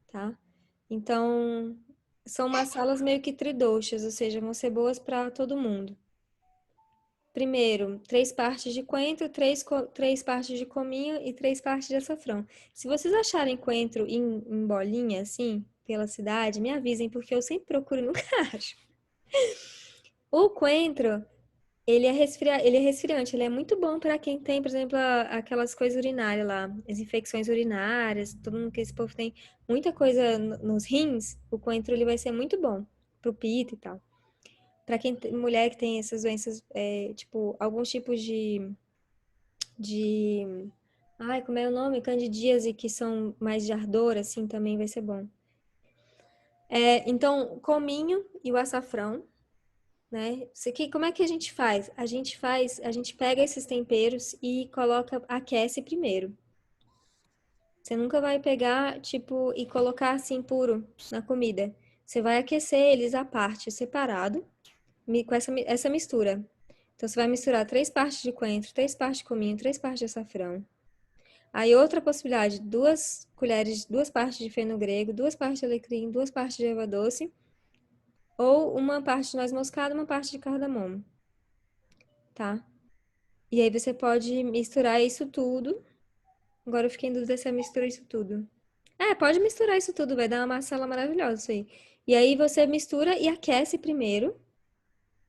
tá? Então, são massalas meio que tridoshas, ou seja, vão ser boas para todo mundo. Primeiro, 3 partes de coentro, 3 partes de cominho e 3 partes de açafrão. Se vocês acharem coentro em bolinha, assim, pela cidade, me avisem, porque eu sempre procuro e nunca acho. O coentro, ele é resfriante, ele é muito bom para quem tem, por exemplo, aquelas coisas urinárias lá, as infecções urinárias, todo mundo que esse povo tem muita coisa nos rins, o coentro ele vai ser muito bom pro pito e tal. Para quem mulher que tem essas doenças, tipo, alguns tipos de, ai, como é o nome? Candidíase, que são mais de ardor, assim, também vai ser bom. Então, o cominho e o açafrão, né? Isso aqui, como é que a gente faz? A gente pega esses temperos e coloca, aquece primeiro. Você nunca vai pegar, tipo, e colocar assim puro na comida. Você vai aquecer eles à parte, separado, com essa mistura. Então, você vai misturar 3 partes de coentro, 3 partes de cominho, 3 partes de açafrão. Aí, outra possibilidade, 2 colheres, 2 partes de fenogreco, 2 partes de alecrim, 2 partes de erva doce, ou uma parte de noz moscada, uma parte de cardamomo, tá? E aí, você pode misturar isso tudo. Agora, eu fiquei em dúvida se é mistura isso tudo. Pode misturar isso tudo, vai dar uma massala maravilhosa isso aí. E aí, você mistura e aquece primeiro.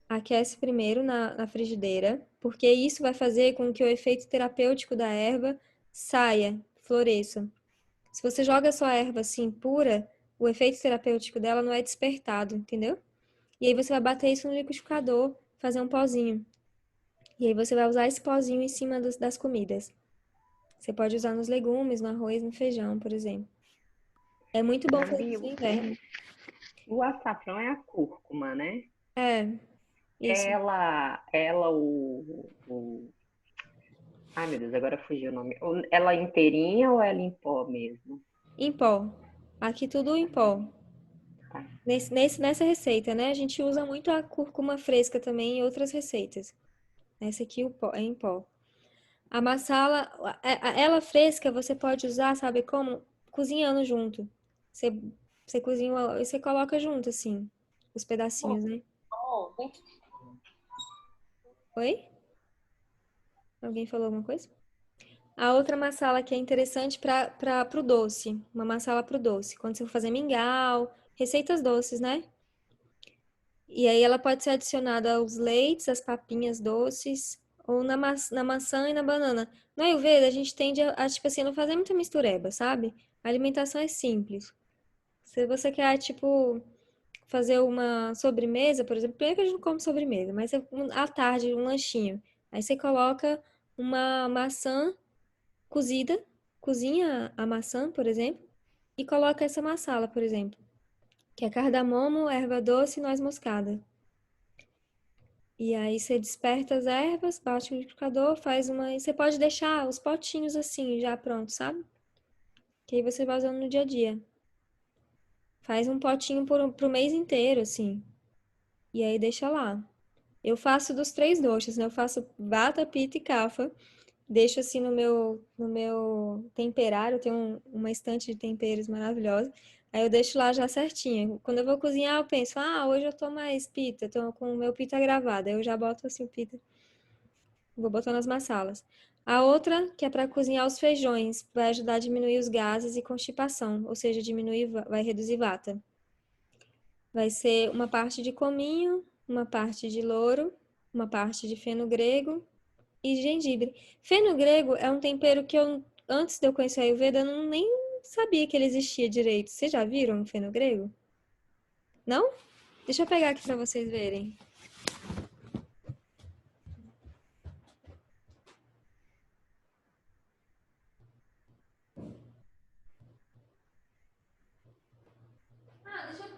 Aquece primeiro na frigideira, porque isso vai fazer com que o efeito terapêutico da erva saia, floresça. Se você joga só a erva assim pura, o efeito terapêutico dela não é despertado, entendeu? E aí você vai bater isso no liquidificador, fazer um pozinho. E aí você vai usar esse pozinho em cima das comidas. Você pode usar nos legumes, no arroz, no feijão, por exemplo. É muito bom fazer Gabi, isso no inverno. o açafrão é a cúrcuma, né? Isso. Ai, meu Deus, agora fugiu o nome. Ela inteirinha ou ela em pó mesmo? Em pó. Aqui tudo em pó. Tá. Nessa receita, né? A gente usa muito a cúrcuma fresca também em outras receitas. Essa aqui é em pó. A massala, ela fresca, você pode usar, sabe como? Cozinhando junto. Você, você cozinha, você coloca junto, assim, os pedacinhos, né? Oi? Alguém falou alguma coisa? A outra massala que é interessante para o doce. Uma massala para o doce. Quando você for fazer mingau, receitas doces, né? E aí ela pode ser adicionada aos leites, às papinhas doces, ou na maçã e na banana. No Ayurveda, a gente tende tipo assim, não fazer muita mistureba, sabe? A alimentação é simples. Se você quer, tipo, fazer uma sobremesa, por exemplo, primeiro que a gente não come sobremesa, mas à tarde, um lanchinho. Aí você coloca uma maçã cozida, cozinha a maçã, por exemplo, e coloca essa massala, por exemplo, que é cardamomo, erva doce e noz moscada. E aí você desperta as ervas, bate no liquidificador, faz uma. E você pode deixar os potinhos assim, já pronto, sabe? Que aí você vai usando no dia a dia. Faz um potinho pro mês inteiro, assim. E aí deixa lá. Eu faço dos 3 doces, né? Eu faço Vata, Pitta e Kapha. deixo assim no meu temperário, eu tenho uma estante de temperos maravilhosa. Aí eu deixo lá já certinho. Quando eu vou cozinhar, eu penso, hoje eu tô mais pita, tô com o meu pita gravado. Aí eu já boto assim o pita, vou botando as massalas. A outra, que é para cozinhar os feijões, vai ajudar a diminuir os gases e constipação, ou seja, vai reduzir vata. Vai ser uma parte de cominho, uma parte de louro, uma parte de feno grego e gengibre. Feno grego é um tempero que eu, antes de eu conhecer a Ayurveda, eu nem sabia que ele existia direito. Vocês já viram feno grego? Não? Deixa eu pegar aqui para vocês verem.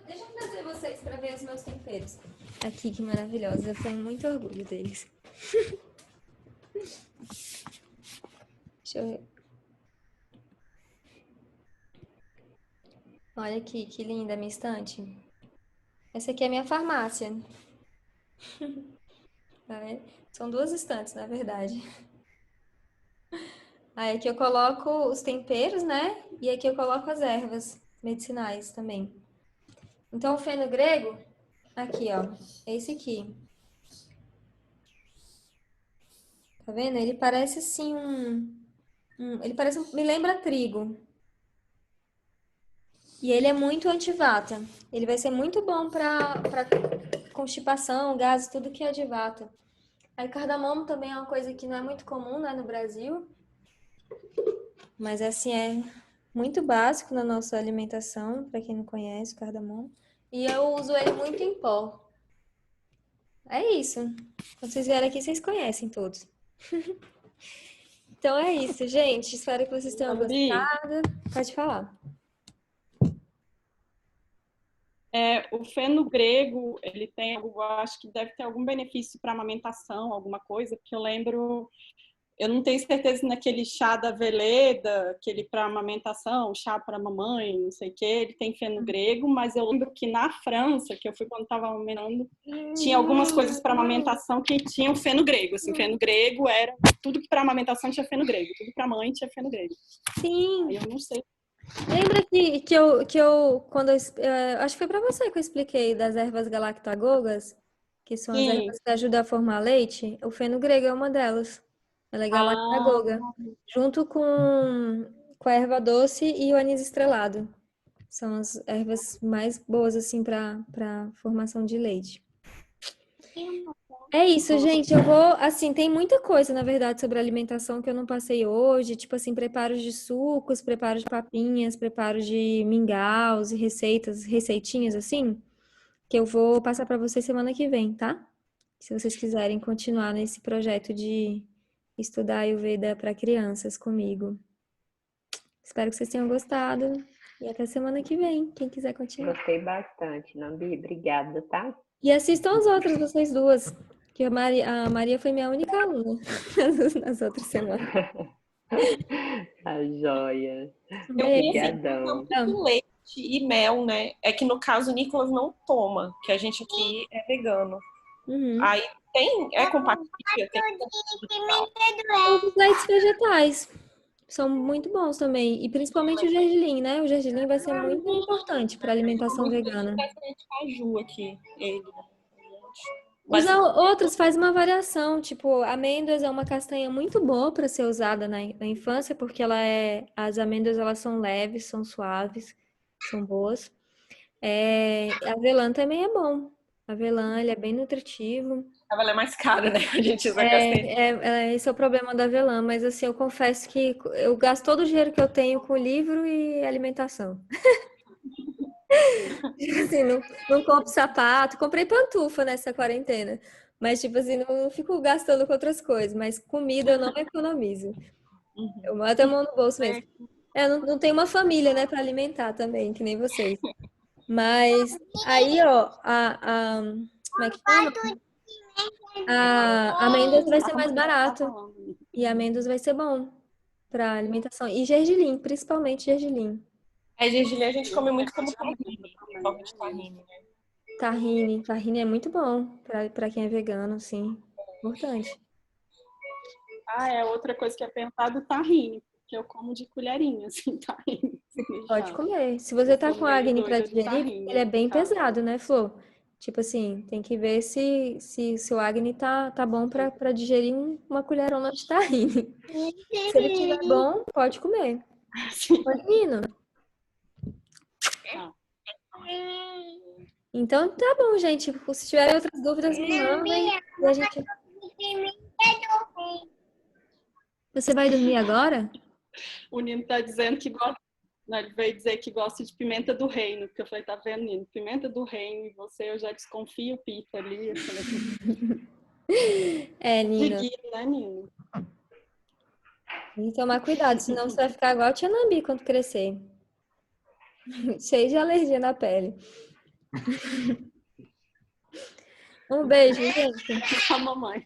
Deixa eu trazer vocês para ver os meus temperos. Aqui, que maravilhosos. Eu tenho muito orgulho deles. Deixa eu ver. Olha aqui, que linda a minha estante. Essa aqui é a minha farmácia. Tá vendo? São duas estantes, na verdade. Aí aqui eu coloco os temperos, né? E aqui eu coloco as ervas medicinais também. Então, o feno grego, aqui, ó, é esse aqui. Tá vendo? Ele parece assim me lembra trigo. E ele é muito antivata. Ele vai ser muito bom para constipação, gases, tudo que é de vata. Aí cardamomo também é uma coisa que não é muito comum, né, no Brasil. Mas assim, é muito básico na nossa alimentação, para quem não conhece o cardamomo. E eu uso ele muito em pó. É isso. Quando vocês vierem aqui, vocês conhecem todos. Então é isso, gente. Espero que vocês tenham gostado. Pode falar. O feno grego, ele tem, eu acho que deve ter algum benefício para amamentação, alguma coisa, porque eu lembro, eu não tenho certeza naquele chá da Veleda, aquele para amamentação, chá para mamãe, não sei o que, ele tem feno grego, mas eu lembro que na França, que eu fui quando estava amamentando, tinha algumas coisas para amamentação que tinham feno grego, assim, feno grego era, tudo que para amamentação tinha feno grego, tudo para mãe tinha feno grego. Sim. Aí eu não sei. Lembra quando acho que foi para você que eu expliquei das ervas galactagogas, que são as ervas que ajudam a formar leite? O feno grego é uma delas. Ela é galactagoga, junto com a erva doce e o anis estrelado. São as ervas mais boas assim para formação de leite. É isso, gente. Eu vou, assim, tem muita coisa, na verdade, sobre alimentação que eu não passei hoje, tipo assim, preparos de sucos, preparos de papinhas, preparos de mingaus e receitinhas assim, que eu vou passar para vocês semana que vem, tá? Se vocês quiserem continuar nesse projeto de estudar Ayurveda para crianças comigo. Espero que vocês tenham gostado e até semana que vem, quem quiser continuar. Gostei bastante, Nambi. Obrigada, tá? E assistam as outras, vocês duas. Que a Maria foi minha única aluna nas outras semanas. A joia. Obrigadão. Leite e mel, né? É que no caso o Nicolas não toma, que a gente aqui é vegano. Aí é compatível. Os leites vegetais são muito bons também. E principalmente o gergelim, né? O gergelim vai ser muito importante para alimentação vegana. Caju aqui, ele. Os outros faz uma variação, tipo, amêndoas é uma castanha muito boa para ser usada na infância, porque as amêndoas elas são leves, são suaves, são boas. Avelã também é bom. Avelã, ele é bem nutritivo. Ela é mais cara, né? A gente usa castanha. Esse é o problema da avelã, mas assim, eu confesso que eu gasto todo o dinheiro que eu tenho com livro e alimentação. Assim, não compro sapato, comprei pantufa nessa quarentena. Mas, tipo assim, não fico gastando com outras coisas. Mas comida eu não economizo. Eu mato a mão no bolso mesmo. Eu não tenho uma família, né, para alimentar também, que nem vocês. Mas aí, ó, como é que chama? A amêndoas vai ser mais barato. E amêndoas vai ser bom para alimentação. E gergelim, principalmente gergelim. Gergelim a gente come muito como tahine, né? Tahine é muito bom para quem é vegano, sim. Importante. Outra coisa que é perguntar do tahine, porque eu como de colherinha, assim, tahine. Pode comer. Se você tá Eu sou com meio acne pra doida do digerir, tahine, ele é bem tá? pesado, né, Flor? Tipo assim, tem que ver se o acne tá bom pra digerir uma colherona de tahine. Se ele tiver bom, pode comer. Sim. Ô, menino. Tá. Então tá bom, gente. Se tiverem outras dúvidas, me mandem. E a gente... Você vai dormir agora? O Nino tá dizendo que gosta. Não, ele veio dizer que gosta de pimenta do reino, porque eu falei, tá vendo, Nino? Pimenta do reino, e você, eu já desconfio o Pita ali. Eu falei, É, de Nino. guia, né, Nino? Tem que tomar cuidado, senão você vai ficar igual a Tia Nambi quando crescer. Cheio de alergia na pele. Um beijo, gente. A mamãe.